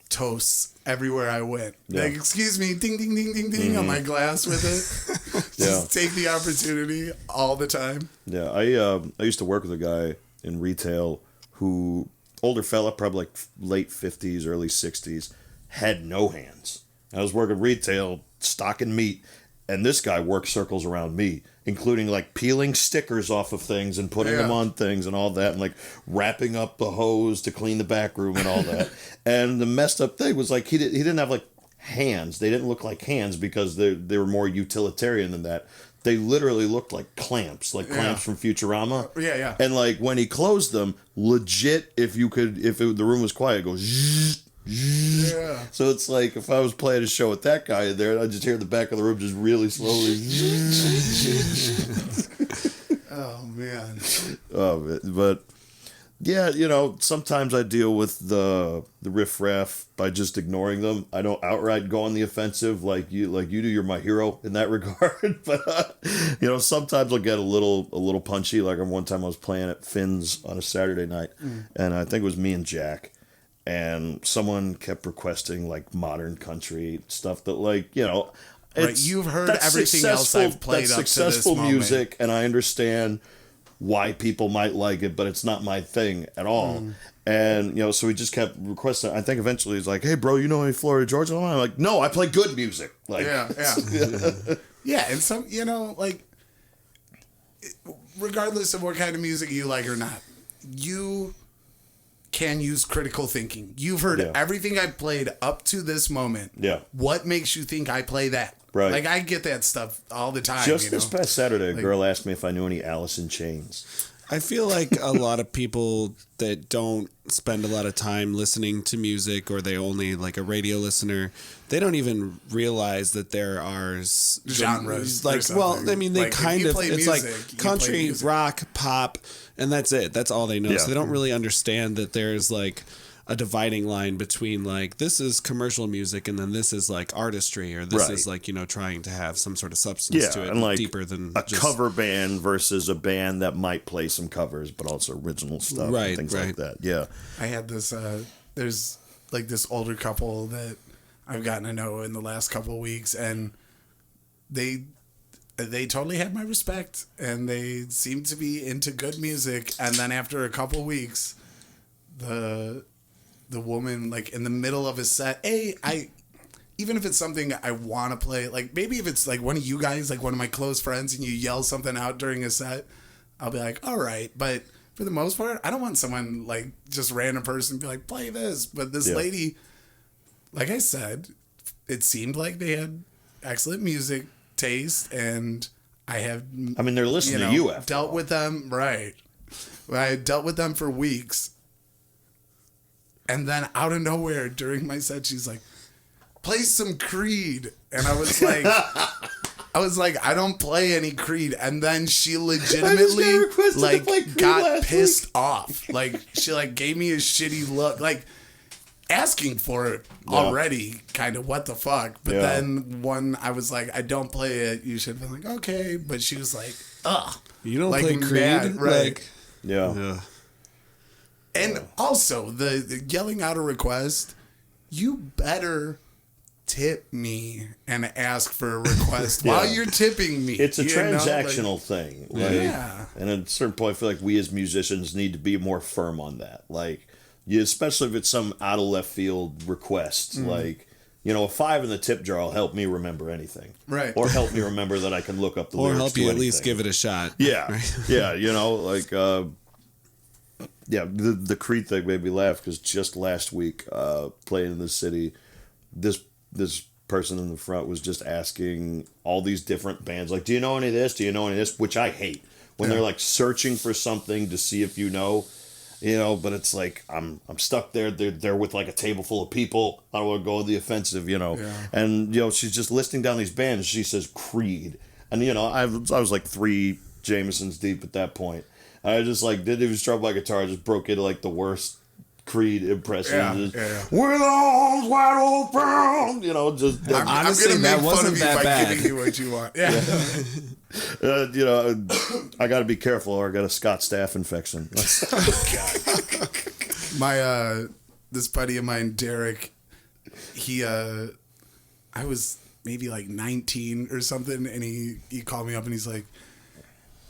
toasts everywhere I went. Yeah. Like, excuse me, ding ding ding ding ding on my glass with it. Just take the opportunity all the time. Yeah, I used to work with a guy in retail who, older fella, probably like late 50s, early 60s, had no hands. I was working retail, stocking meat, and this guy worked circles around me, including like peeling stickers off of things and putting them on things and all that, and like wrapping up the hose to clean the back room and all that. And the messed up thing was like he didn't have like hands. They didn't look like hands because they were more utilitarian than that. they literally looked like clamps from Futurama. Yeah. And like when he closed them, legit, if the room was quiet, it goes zzz, zzz. Yeah. So it's like if I was playing a show with that guy in there, I'd just hear the back of the room just really slowly. Oh man. But yeah, sometimes I deal with the riffraff by just ignoring them. I don't outright go on the offensive like you do. You're my hero in that regard. But sometimes I'll get a little punchy. Like one time I was playing at Finn's on a Saturday night, and I think it was me and Jack, and someone kept requesting like modern country stuff that Right, you've heard everything else I've played up to this successful moment. music, and I understand why people might like it, but it's not my thing at all. And so he just kept requesting. I think eventually he's like, "Hey, bro, you know any Florida Georgia?" I'm like, "No, I play good music." Like, yeah. Yeah, and some, regardless of what kind of music you like or not, you can use critical thinking. You've heard everything I've played up to this moment. Yeah. What makes you think I play that? Right. Like, I get that stuff all the time. Just this past Saturday, a girl asked me if I knew any Alice in Chains. I feel like a lot of people that don't spend a lot of time listening to music, or they only like a radio listener, they don't even realize that there are genres. Like, well, I mean, they like, kind of, it's music, like country, rock, pop, and that's it. That's all they know. Yeah. So they don't really understand that there's like a dividing line between like, this is commercial music and then this is like artistry, or this is like, trying to have some sort of substance to it, and like deeper than a cover band versus a band that might play some covers but also original stuff, and things like that. Yeah. I had this, there's like this older couple that I've gotten to know in the last couple of weeks, and they totally had my respect, and they seemed to be into good music. And then after a couple of weeks, the woman, like in the middle of a set, even if it's something I want to play, like maybe if it's like one of you guys, like one of my close friends, and you yell something out during a set, I'll be like, all right. But for the most part, I don't want someone like just random person be like, play this. But this lady, like I said, it seemed like they had excellent music taste, and they're listening to you after dealt all. with them, right. I dealt with them for weeks. And then out of nowhere during my set, she's like, play some Creed. And I was like, I don't play any Creed. And then she legitimately got pissed off. Like, she like gave me a shitty look, like asking for it already, kind of what the fuck. But then when I was like, I don't play it, you should have been like, okay. But she was like, ugh. You don't like, play Creed? mad, right. Like, Yeah. And also, the yelling out a request, you better tip me and ask for a request while you're tipping me. It's a transactional thing. Like, yeah. And at a certain point, I feel like we as musicians need to be more firm on that. Like, especially if it's some out of left field request. Like, a 5 in the tip jar will help me remember anything. Right. Or help me remember that I can look up the lyrics or help to you at anything. least give it a shot. Yeah. Right? Yeah, the Creed thing made me laugh because just last week, playing in the city, this person in the front was just asking all these different bands, like, do you know any of this? Do you know any of this? Which I hate. When they're like searching for something to see if you know, but it's like, I'm stuck there. They're with like a table full of people. I don't want to go on the offensive, Yeah. And, she's just listing down these bands. She says Creed. And, I was like 3 Jamesons deep at that point. I just like didn't even strum my guitar. I just broke into like the worst Creed impression. With arms wide open, just. Honestly, I'm gonna that make fun wasn't of you that by bad. giving you what you want. Yeah. I got to be careful, or I got a Scott staph infection. My this buddy of mine, Derek, I was maybe like 19 or something, and he called me up and he's like,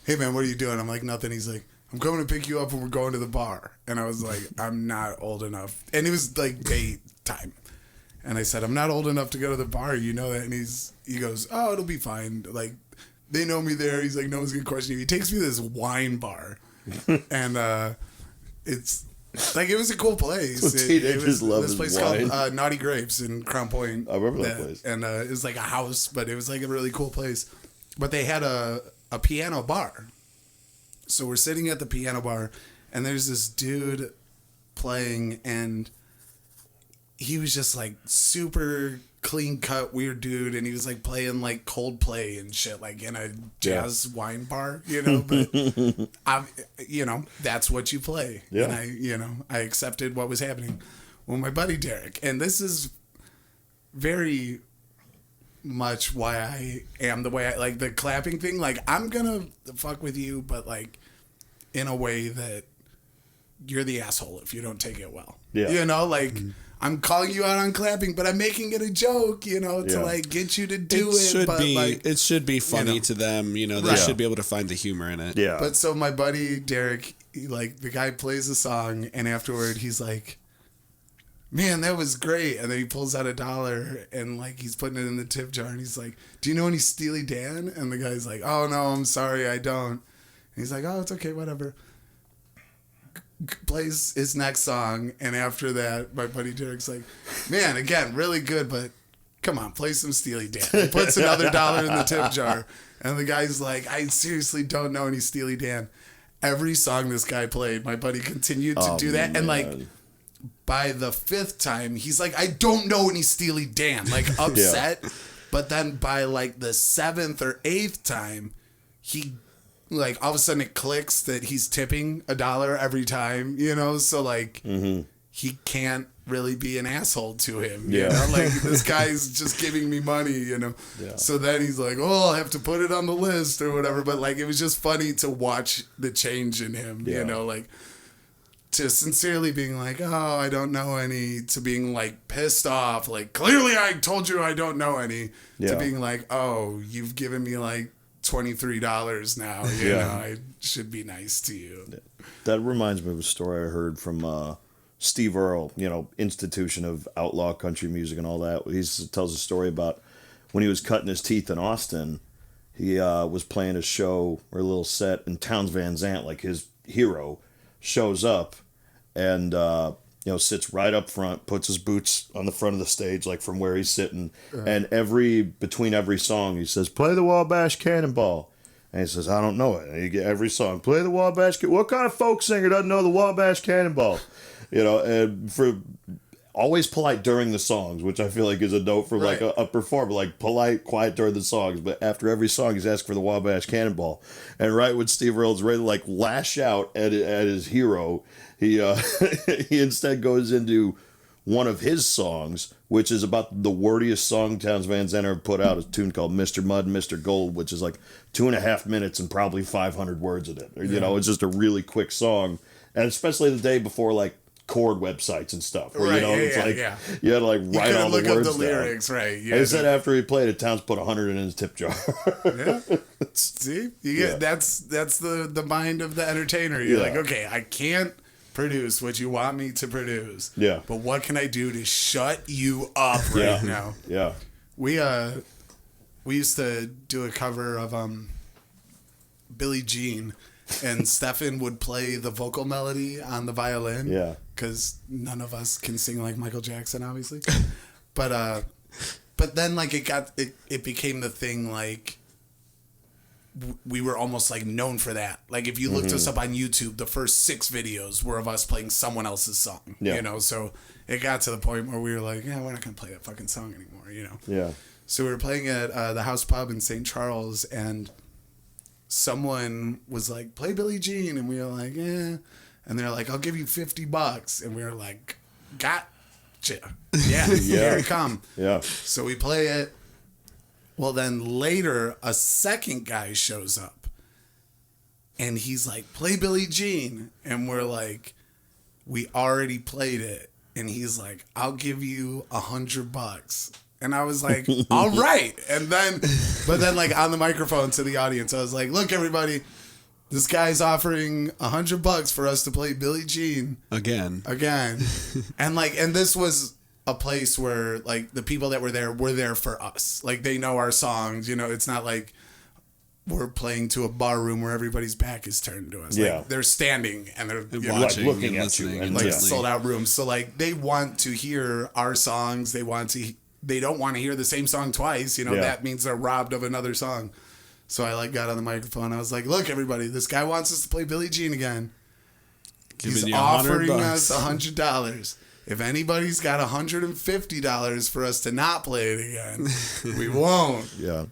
hey man, what are you doing? I'm like, nothing. He's like, I'm coming to pick you up and we're going to the bar. And I was like, I'm not old enough. And it was like date time. And I said, I'm not old enough to go to the bar. You know that? And he goes, oh, it'll be fine. Like, they know me there. He's like, no one's going to question you. He takes me to this wine bar. And it's like, it was a cool place. Teenagers love this place wine. called Naughty Grapes in Crown Point. I remember that place. And it was like a house, but it was like a really cool place. but they had a piano bar. So we're sitting at the piano bar, and there's this dude playing, and he was just like super clean cut weird dude, and he was like playing like Coldplay and shit, like in a jazz wine bar, you know. But that's what you play. Yeah. And I accepted what was happening. Well, my buddy Derek, and this is very much why I am the way I like the clapping thing. Like, I'm gonna fuck with you, but like in a way that you're the asshole if you don't take it well. Yeah. I'm calling you out on clapping, but I'm making it a joke, to like get you to do it. It should be funny to them, they should be able to find the humor in it. Yeah. But so my buddy Derek, the guy plays a song, and afterward he's like, man, that was great. And then he pulls out $1 and like he's putting it in the tip jar, and he's like, do you know any Steely Dan? And the guy's like, oh no, I'm sorry, I don't. And he's like, oh, it's okay, whatever. Plays his next song, and after that my buddy Derek's like, man, again, really good, but come on, play some Steely Dan. He puts another $1 in the tip jar, and the guy's like, I seriously don't know any Steely Dan. Every song this guy played, my buddy continued to do that, and like by the 5th time he's like, I don't know any Steely Dan, like upset. But then by like the 7th or 8th time, he like all of a sudden it clicks that he's tipping $1 every time, so like he can't really be an asshole to him, like this guy's just giving me money, so then he's like, oh, I'll have to put it on the list or whatever. But like it was just funny to watch the change in him, like to sincerely being like, oh, I don't know any, to being like pissed off, like clearly I told you I don't know any, to being like, oh, you've given me like $23 now, I should be nice to you. That reminds me of a story I heard from Steve Earle, institution of outlaw country music and all that. He tells a story about when he was cutting his teeth in Austin. He was playing a show or a little set, and Townes Van Zandt, like his hero, shows up and sits right up front, puts his boots on the front of the stage, like from where he's sitting, and between every song he says, play the Wabash Cannonball, and he says, I don't know it. And you get every song, play the Wabash. What kind of folk singer doesn't know the Wabash Cannonball? And for always polite during the songs, which I feel like is a note for like a performer, like polite, quiet during the songs. But after every song, he's asking for the Wabash Cannonball. And right when Steve Earle's ready to like lash out at his hero, he he instead goes into one of his songs, which is about the wordiest song Townes Van Zandt ever put out, a tune called Mr. Mud and Mr. Gold, which is like 2.5 minutes and probably 500 words in it. It's just a really quick song. And especially the day before like chord websites and stuff, where you had to like write all the words look up the down. lyrics, right? And he said after he played it, Townes put 100 in his tip jar. See, that's the mind of the entertainer. You're like, okay, I can't produce what you want me to produce, but what can I do to shut you up now? We used to do a cover of Billie Jean, and Stefan would play the vocal melody on the violin. Because none of us can sing like Michael Jackson, obviously. But then like it became the thing, like we were almost like known for that. Like if you looked us up on YouTube, the first 6 videos were of us playing someone else's song. So it got to the point where we were like, yeah, we're not gonna play that fucking song anymore. So we were playing at the House Pub in St. Charles, and someone was like, play Billie Jean, and we were like, yeah. And they're like, I'll give you $50. And we were like, gotcha. Yeah, here it come. So we play it. Well, then later, a second guy shows up. And he's like, play Billie Jean. And we're like, we already played it. And he's like, I'll give you $100. And I was like, all right. But then like on the microphone to the audience, I was like, look, everybody, this guy's offering $100 for us to play Billie Jean again. And this was a place where like the people that were there for us. Like they know our songs, it's not like we're playing to a bar room where everybody's back is turned to us. Like they're standing and they're watching, looking and at you, and like sold out rooms. So like they want to hear our songs. They don't want to hear the same song twice. That means they're robbed of another song. So I like got on the microphone. I was like, look, everybody, this guy wants us to play Billie Jean again. He's offering us $100. If anybody's got $150 for us to not play it again, we won't. Yeah.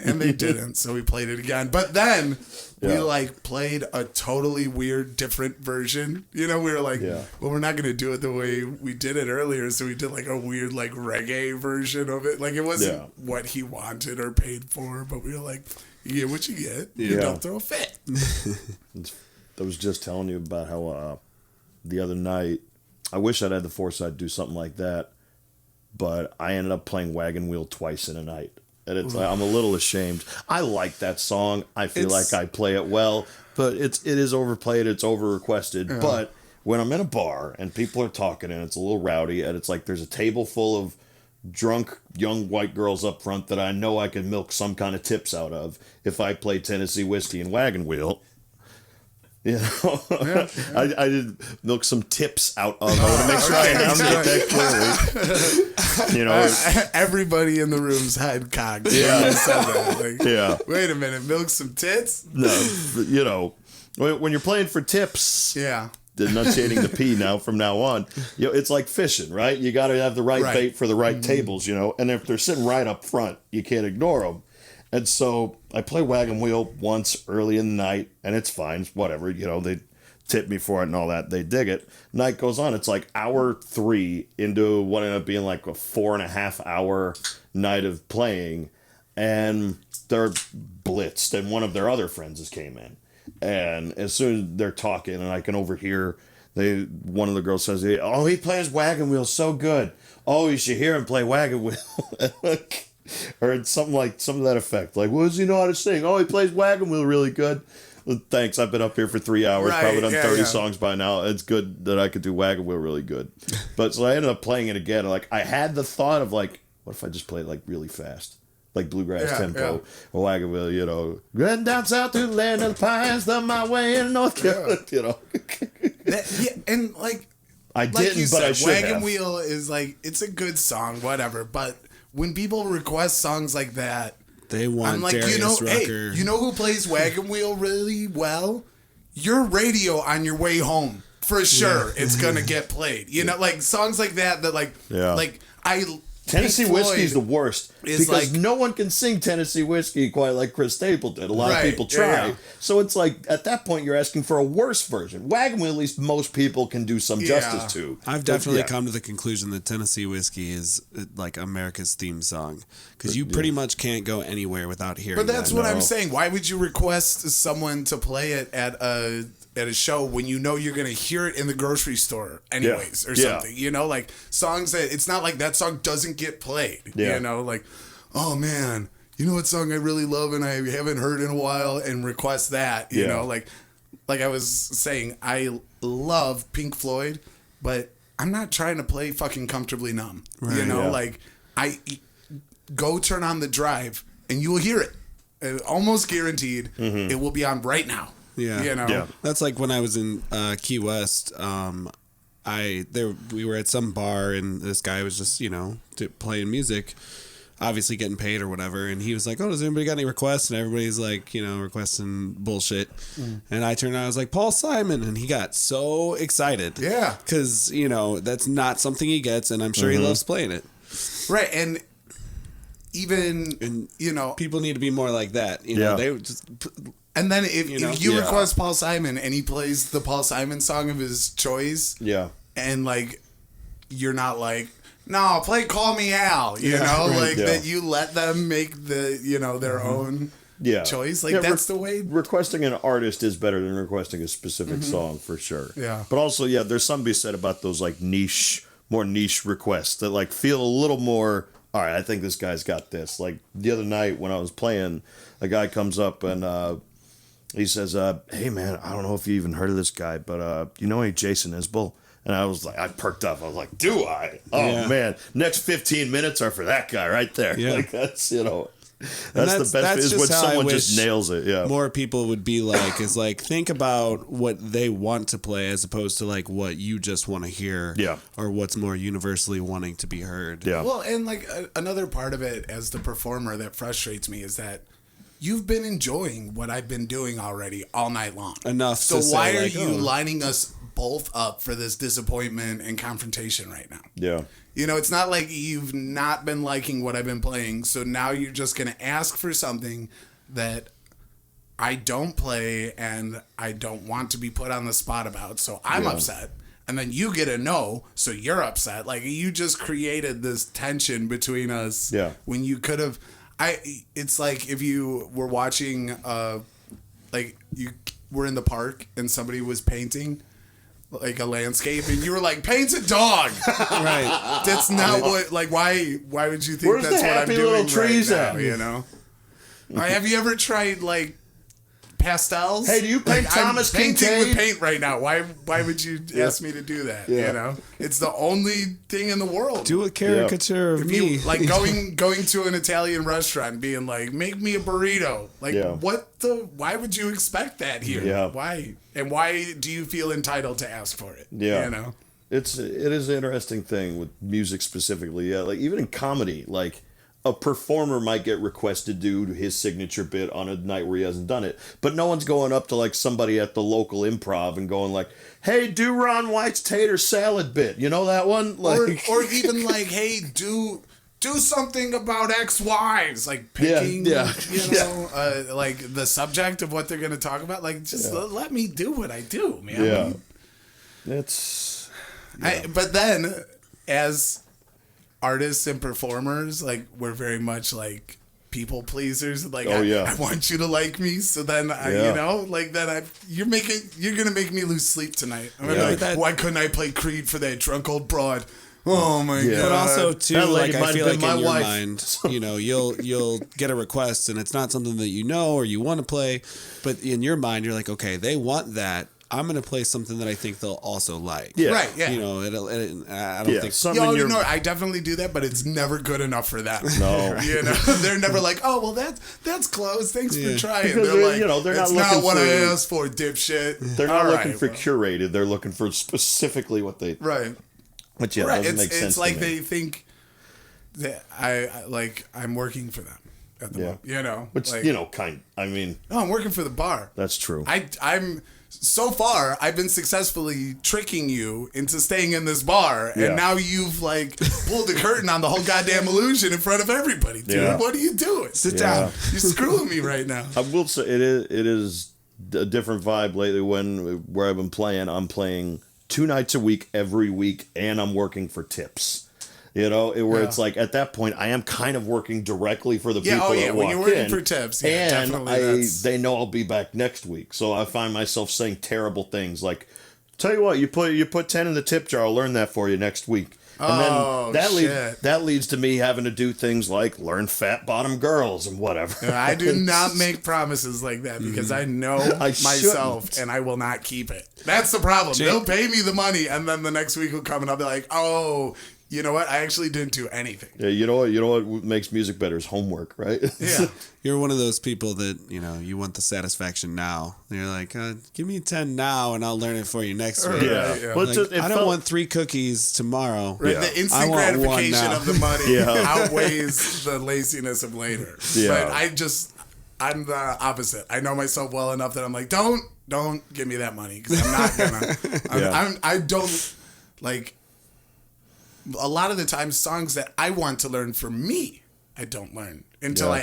And they didn't, so we played it again. But then we like played a totally weird, different version. You know, we were like, well, we're not gonna do it the way we did it earlier, so we did like a weird like reggae version of it. Like it wasn't what he wanted or paid for, but we were like, you get what you get. You don't throw a fit. I was just telling you about how the other night, I wish I'd had the foresight to do something like that, but I ended up playing Wagon Wheel twice in a night. And it's like, I'm a little ashamed. I like that song. I feel like I play it well, but it is overplayed. It's over requested. Yeah. But when I'm in a bar and people are talking and it's a little rowdy and it's like there's a table full of drunk young white girls up front that I know I can milk some kind of tips out of if I play Tennessee Whiskey and Wagon Wheel. You know, I did milk some tips out of. I want to make sure I announced it that clearly. You know, everybody in the room's head cocked. Wait a minute, milk some tits? No, you know, when you're playing for tips. Yeah. Enunciating the P now from now on. You know, it's like fishing, right? You got to have the right bait for the right tables, you know. And if they're sitting right up front, you can't ignore them. And so I play Wagon Wheel once early in the night, and it's fine, whatever. You know, they tip me for it and all that. They dig it. Night goes on. It's like hour 3 into what ended up being like a 4.5 hour night of playing, and they're blitzed, and one of their other friends just came in. And as soon as they're talking, and I can overhear, one of the girls says, "Oh, he plays Wagon Wheel so good. Oh, you should hear him play Wagon Wheel." Or it's something of that effect. Like, what does he know how to sing? Oh, he plays Wagon Wheel really good. Well, thanks. I've been up here for 3 hours, probably done 30 songs by now. It's good that I could do Wagon Wheel really good. But so I ended up playing it again. Like, I had the thought of like, what if I just played like really fast? Like bluegrass tempo or Wagon Wheel, you know. Going down south to the land of the pines, my way in North Carolina, you know. And like I didn't, but I should Wagon have. Wheel is like, it's a good song, whatever, but when people request songs like that, they want I'm like, Darius Rucker. Hey, you know who plays Wagon Wheel really well? Your radio on your way home. For sure, it's gonna get played. You know, like songs like that like Tennessee Whiskey is the worst because like, no one can sing Tennessee Whiskey quite like Chris Stapleton did. A lot of people try. So it's like, at that point, you're asking for a worse version. Wagon Wheel, at least most people can do some justice to. I've definitely come to the conclusion that Tennessee Whiskey is like America's theme song because you pretty much can't go anywhere without hearing. But that's what I'm saying. Why would you request someone to play it at a show when you know you're gonna hear it in the grocery store anyways or something? You know, like songs that it's not like that song doesn't get played. You know, like, oh man, you know what song I really love and I haven't heard in a while, and request that. You know, like I was saying, I love Pink Floyd, but I'm not trying to play fucking Comfortably Numb. You know, like I go turn on the drive and you will hear it. Almost guaranteed it will be on right now. Yeah, you know, that's like when I was in Key West. We were at some bar and this guy was just playing music, obviously getting paid or whatever. And he was like, "Oh, does anybody got any requests?" And everybody's like, requesting bullshit. And I turned around, I was like, "Paul Simon," and he got so excited. Yeah, because that's not something he gets, and I'm sure he loves playing it. Right, and people need to be more like that. They would just. And then if you request Paul Simon and he plays the Paul Simon song of his choice, and like you're not like, no, play Call Me Al, that you let them make the their own choice. Like that's the way. Requesting an artist is better than requesting a specific song for sure. Yeah, but also there's something to be said about those like more niche requests that like feel a little more. All right, I think this guy's got this. Like the other night when I was playing, a guy comes up and. He says, "Hey man, I don't know if you even heard of this guy, but you know any Jason Isbell?" And I was like, I perked up. I was like, "Do I? Oh man, next 15 minutes are for that guy right there." Yeah. Like that's that's the best is when someone just nails it. Yeah, more people would be like, is like think about what they want to play as opposed to like what you just want to hear. Yeah, or what's more universally wanting to be heard. Yeah. Well, and like another part of it as the performer that frustrates me is that you've been enjoying what I've been doing already all night long. Enough So to say, why are like, you oh. lining us both up for this disappointment and confrontation right now? Yeah. You know, it's not like you've not been liking what I've been playing, so now you're just going to ask for something that I don't play and I don't want to be put on the spot about, so I'm upset. And then you get a no, so you're upset. Like, you just created this tension between us when you could have... It's like if you were watching, like, you were in the park and somebody was painting... like a landscape, and you were like, paint a dog. Right. That's not what, like, why would you think Where's that's the what I'm happy doing little trees right now, at? you know? Have you ever tried, like, pastels? Hey, do you paint like, Thomas I'm painting Kincaid? with paint right now. Why would you ask me to do that, you know? It's the only thing in the world. Do a caricature of If me. you, like, going to an Italian restaurant and being like, make me a burrito. Like, why would you expect that here? Yeah. Why? And why do you feel entitled to ask for it? Yeah. You know? It is an interesting thing with music specifically. Yeah, like even in comedy, like a performer might get requested to do his signature bit on a night where he hasn't done it, but no one's going up to like somebody at the local improv and going like, "Hey, do Ron White's tater salad bit." You know that one? Like, or even like, "Hey, do something about ex-wives," like picking, you know, like the subject of what they're going to talk about. Like, just let me do what I do, man. Yeah, it's. But then, as artists and performers, like, we're very much like people pleasers. Like, I want you to like me, so then you know, like you're gonna make me lose sleep tonight. I'm gonna be like, why couldn't I play Creed for that drunk old broad? Oh my god! But also too, That like, lady I might feel have like been in my your wife. mind, you know, you'll get a request and it's not something that you know or you want to play, but in your mind you're like, okay, they want that. I'm gonna play something that I think they'll also like. Yeah. Right. Yeah. You know, I don't think. No, I definitely do that, but it's never good enough for them. No. You know, they're never like, "Oh, well, that's close. Thanks for trying." Because they're like, you know, they're "It's not looking not what for- I asked for, dipshit." They're not All looking right, for well. curated. They're looking for specifically what they. Right. Which Right. doesn't make sense. It's like to me. they think that I'm working for them at the moment. You know, Which like, you know, I mean, no, I'm working for the bar. that's true. I'm so far I've been successfully tricking you into staying in this bar, and now you've like pulled the curtain on the whole goddamn illusion in front of everybody, dude. Yeah. What are you doing? Sit Yeah. down. You're screwing me right now. I will say it is a different vibe lately. Where I've been playing, I'm playing 2 nights a week every week, and I'm working for tips. You know, where it's like at that point I am kind of working directly for the people that walk when you're working in, for tips, and definitely. they know I'll be back next week, so I find myself saying terrible things like, "Tell you what, you put 10 in the tip jar. I'll learn that for you next week." And then that leads to me having to do things like learn fat bottom girls and whatever. I do not make promises like that because I know myself and I will not keep it. That's the problem. They'll pay me the money and then the next week will come and I'll be like, "Oh, you know what? I actually didn't do anything." Yeah, you know what makes music better is homework, right? Yeah. You're one of those people that, you know, you want the satisfaction now. And you're like, give me 10 now and I'll learn it for you next week. Yeah. Well, Like, I don't want 3 cookies tomorrow. Right, Yeah. the I instant want one gratification now. of the money Yeah. outweighs the laziness of later. Yeah. But I'm the opposite. I know myself well enough that I'm like, don't give me that money because I'm not gonna. I don't like. A lot of the time, songs that I want to learn for me, I don't learn until I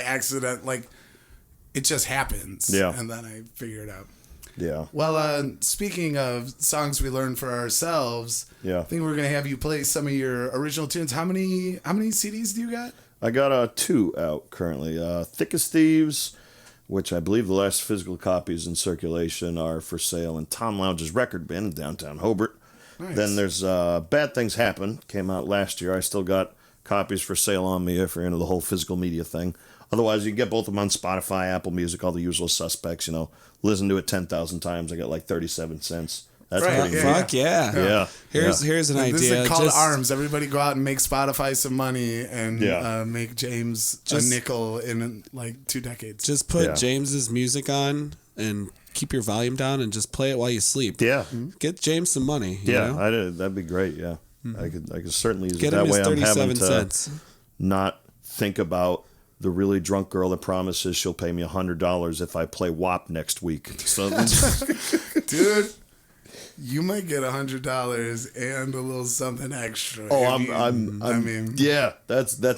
it just happens. Yeah. And then I figure it out. Yeah. Well, speaking of songs we learn for ourselves, I think we're gonna have you play some of your original tunes. How many CDs do you got? I got 2 out currently. Thick as Thieves, which I believe the last physical copies in circulation are for sale in Tom Lounge's record bin in downtown Hobart. Nice. Then there's Bad Things Happen, came out last year. I still got copies for sale on me if you're into the whole physical media thing. Otherwise, you can get both of them on Spotify, Apple Music, all the usual suspects. You know, listen to it 10,000 times. I got like 37 cents. That's pretty neat. Fuck yeah. Yeah. Here's an idea. This is a call to arms. Everybody go out and make Spotify some money and make James a nickel in like 2 decades. Just put James's music on and keep your volume down and just play it while you sleep. Yeah. Get James some money. You know? That'd be great. Yeah. I could certainly use Get it him that his way. I'm having 37 to cents. not think about the really drunk girl that promises she'll pay me $100 if I play WAP next week. So, Dude, you might get $100 and a little something extra. oh, I I mean, yeah, that's the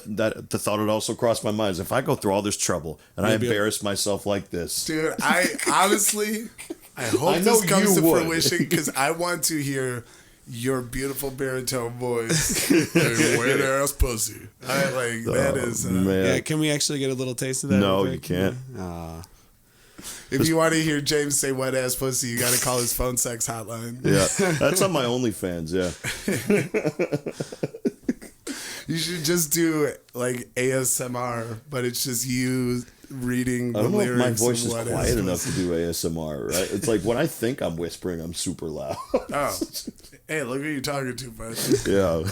thought had also crossed my mind. Is if I go through all this trouble and I embarrass myself like this, dude, I honestly, I hope I know this comes you to would. fruition because I want to hear your beautiful baritone voice. Hey, wet ass pussy. That is. man. Yeah, can we actually get a little taste of that? No, real you quick? can't. If you want to hear James say wet ass pussy, you got to call his phone sex hotline. Yeah, that's on my OnlyFans. Yeah. You should just do like ASMR, but it's just you reading the I don't know if lyrics. my voice is of Wet quiet Ass enough to Pussy. do ASMR, right? It's like when I think I'm whispering, I'm super loud. Oh, hey, look who you're talking to, bud. Yeah.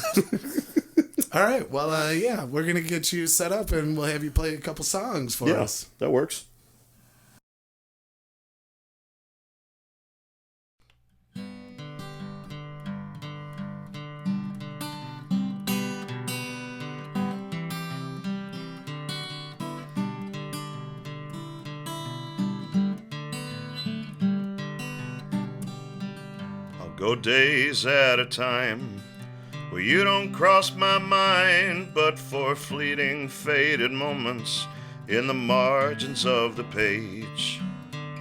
All right, well, yeah, we're gonna get you set up, and we'll have you play a couple songs for Yeah, us. that works. I'll go days at a time where you don't cross my mind, but for fleeting, faded moments in the margins of the page.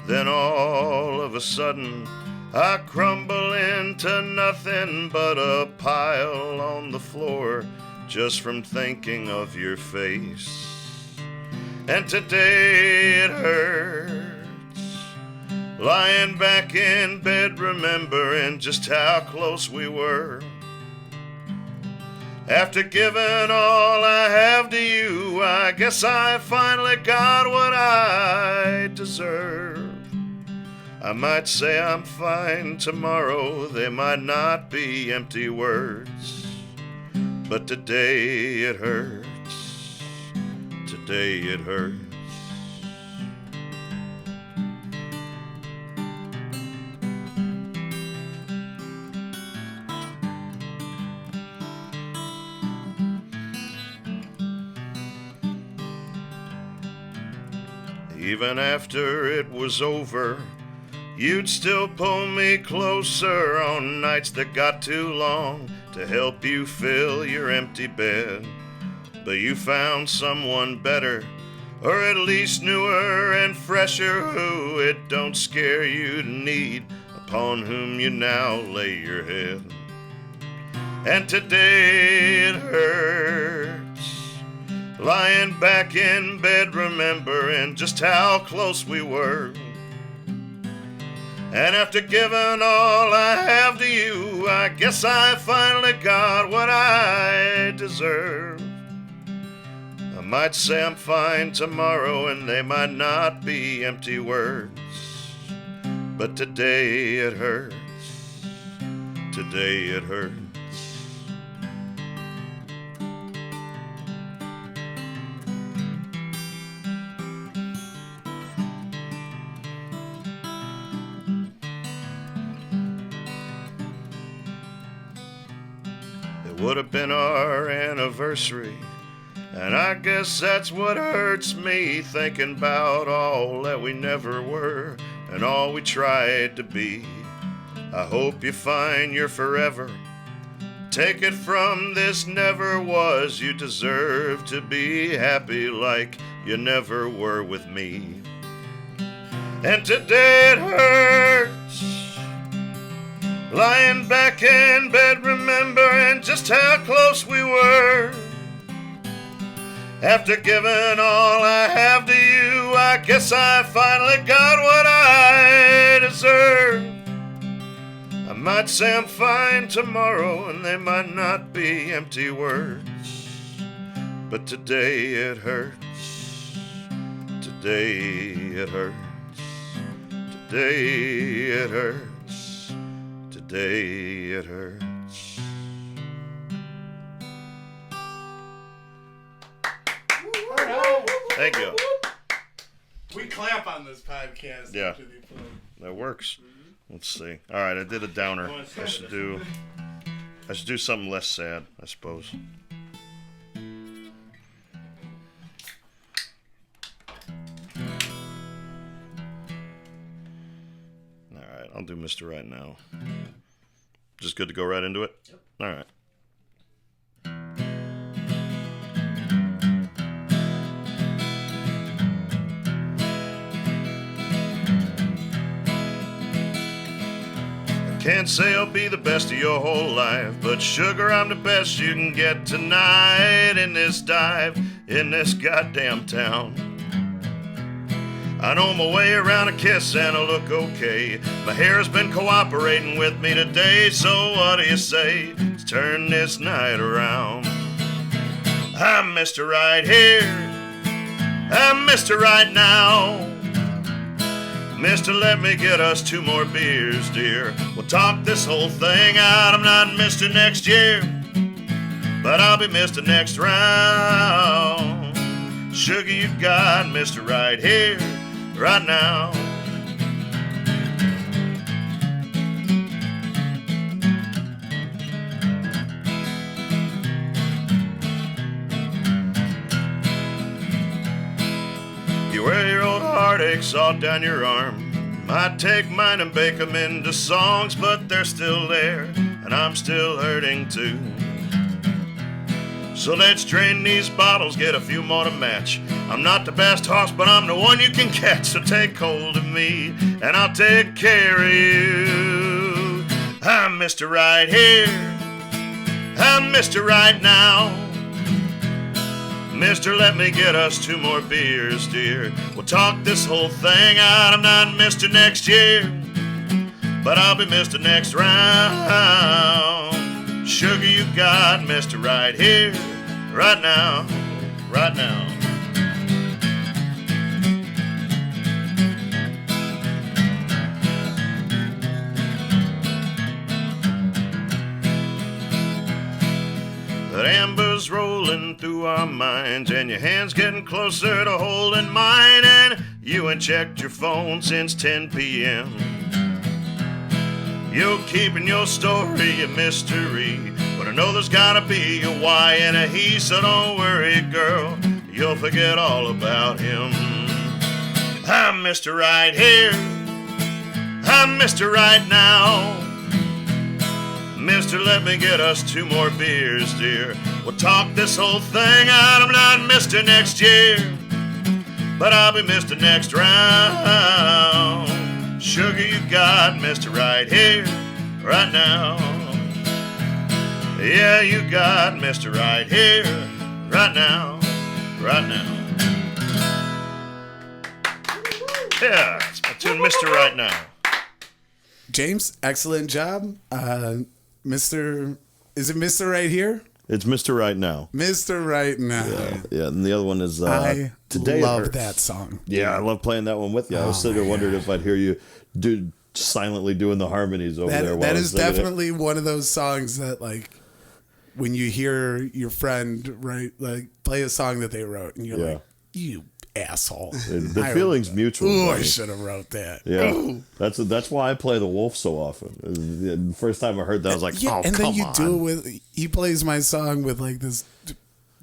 Then all of a sudden, I crumble into nothing but a pile on the floor just from thinking of your face. And today it hurts, lying back in bed remembering just how close we were. After giving all I have to you, I guess I finally got what I deserve. I might say I'm fine tomorrow, they might not be empty words, but today it hurts, today it hurts. Even after it was over, you'd still pull me closer on nights that got too long to help you fill your empty bed. But you found someone better, or at least newer and fresher, who it don't scare you to need, upon whom you now lay your head. And today it hurts, lying back in bed remembering just how close we were. And after giving all I have to you, I guess I finally got what I deserve. I might say I'm fine tomorrow, and they might not be empty words, but today it hurts, today it hurts. It would have been our anniversary, and I guess that's what hurts me, thinking about all that we never were and all we tried to be. I hope you find your forever. Take it from this never was. You deserve to be happy like you never were with me. And today it hurts, lying back in bed remembering just how close we were. After giving all I have to you, I guess I finally got what I deserve. I might say I'm fine tomorrow, and they might not be empty words, but today it hurts, today it hurts, today it hurts, today it hurts. Thank you. We clap on this podcast. Yeah. After the upload. That works. Let's see. All right, I did a downer. I should do something less sad, I suppose. I'll do Mr. Right now. Just good to go right into it? Yep. All right. Can't say I'll be the best of your whole life, but sugar, I'm the best you can get tonight in this dive, in this goddamn town. I know my way around a kiss and I look okay. My hair's been cooperating with me today, so what do you say? Let's turn this night around. I'm Mr. Right Here, I'm Mr. Right Now. Mister, let me get us 2 more beers, dear. We'll talk this whole thing out. I'm not Mr. Next Year, but I'll be Mr. Next Round. Sugar, you got Mr. Right Here, right now. You wear your old heartaches all down your arm. Might take mine and bake them into songs, but they're still there, and I'm still hurting too. So let's drain these bottles, get a few more to match. I'm not the best horse, but I'm the one you can catch. So take hold of me, and I'll take care of you. I'm Mr. Right Here, I'm Mr. Right Now. Mister, let me get us 2 more beers, dear. We'll talk this whole thing out. I'm not Mr. Next Year, but I'll be Mr. Next Round. Sugar, you got Mr. Right Here, right now, right now. That amber's rolling through our minds, and your hand's getting closer to holding mine, and you ain't checked your phone since 10 p.m. You're keeping your story a mystery, but I know there's gotta be a why and a he, so don't worry, girl, you'll forget all about him. I'm Mr. Right Here, I'm Mr. Right Now. Mister, let me get us 2 more beers, dear. We'll talk this whole thing out. I'm not Mr. Next Year, but I'll be Mr. Next Round. Sugar, you got Mr. Right Here, right now. Yeah, you got Mr. Right Here, right now, right now. Yeah, it's my tune, Mr. Right Now. James, excellent job. Is it Mr. Right Here? It's Mr. Right Now. Mr. Right Now. Yeah, and the other one is I Today love that song. Yeah, I love playing that one with you. I was sitting there wondering if I'd hear you silently doing the harmonies over there. That is definitely one of those songs that, like, when you hear your friend play a song that they wrote, and you're like, you asshole. The feeling's mutual. Ooh, I should have wrote that. Yeah, that's why I play the Wolf so often. The first time I heard that, I was like, oh, and then come you on. do it with, he plays my song with like this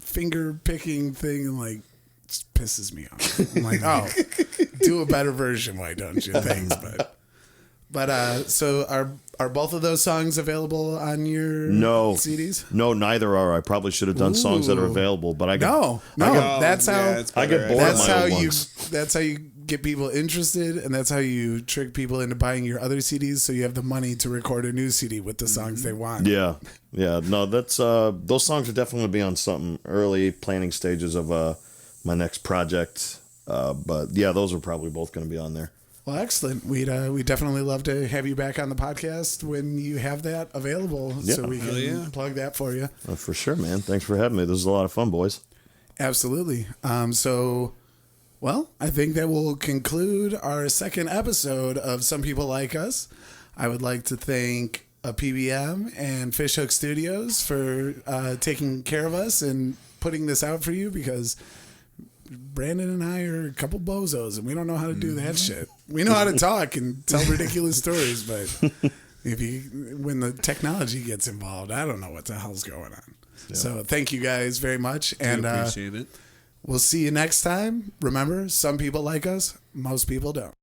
finger picking thing, and like, it just pisses me off. I'm like, oh, do a better version, why don't you? Thanks, but so are both of those songs available on your CDs? No, neither are. I probably should have done songs that are available, but I get that's how I get bored of my own ones. That's how you get people interested, and that's how you trick people into buying your other CDs, so you have the money to record a new CD with the songs they want. Yeah. No, that's those songs are definitely going to be on something early planning stages of my next project. But yeah, those are probably both going to be on there. Well, excellent. We'd definitely love to have you back on the podcast when you have that available, so we can plug that for you. For sure, man. Thanks for having me. This is a lot of fun, boys. Absolutely. Well, I think that will conclude our second episode of Some People Like Us. I would like to thank PBM and Fishhook Studios for taking care of us and putting this out for you, because Brandon and I are a couple bozos, and we don't know how to do that shit. We know how to talk and tell ridiculous stories, but when the technology gets involved, I don't know what the hell's going on. Yeah. So thank you guys very much, and appreciate it. We'll see you next time. Remember, some people like us, most people don't.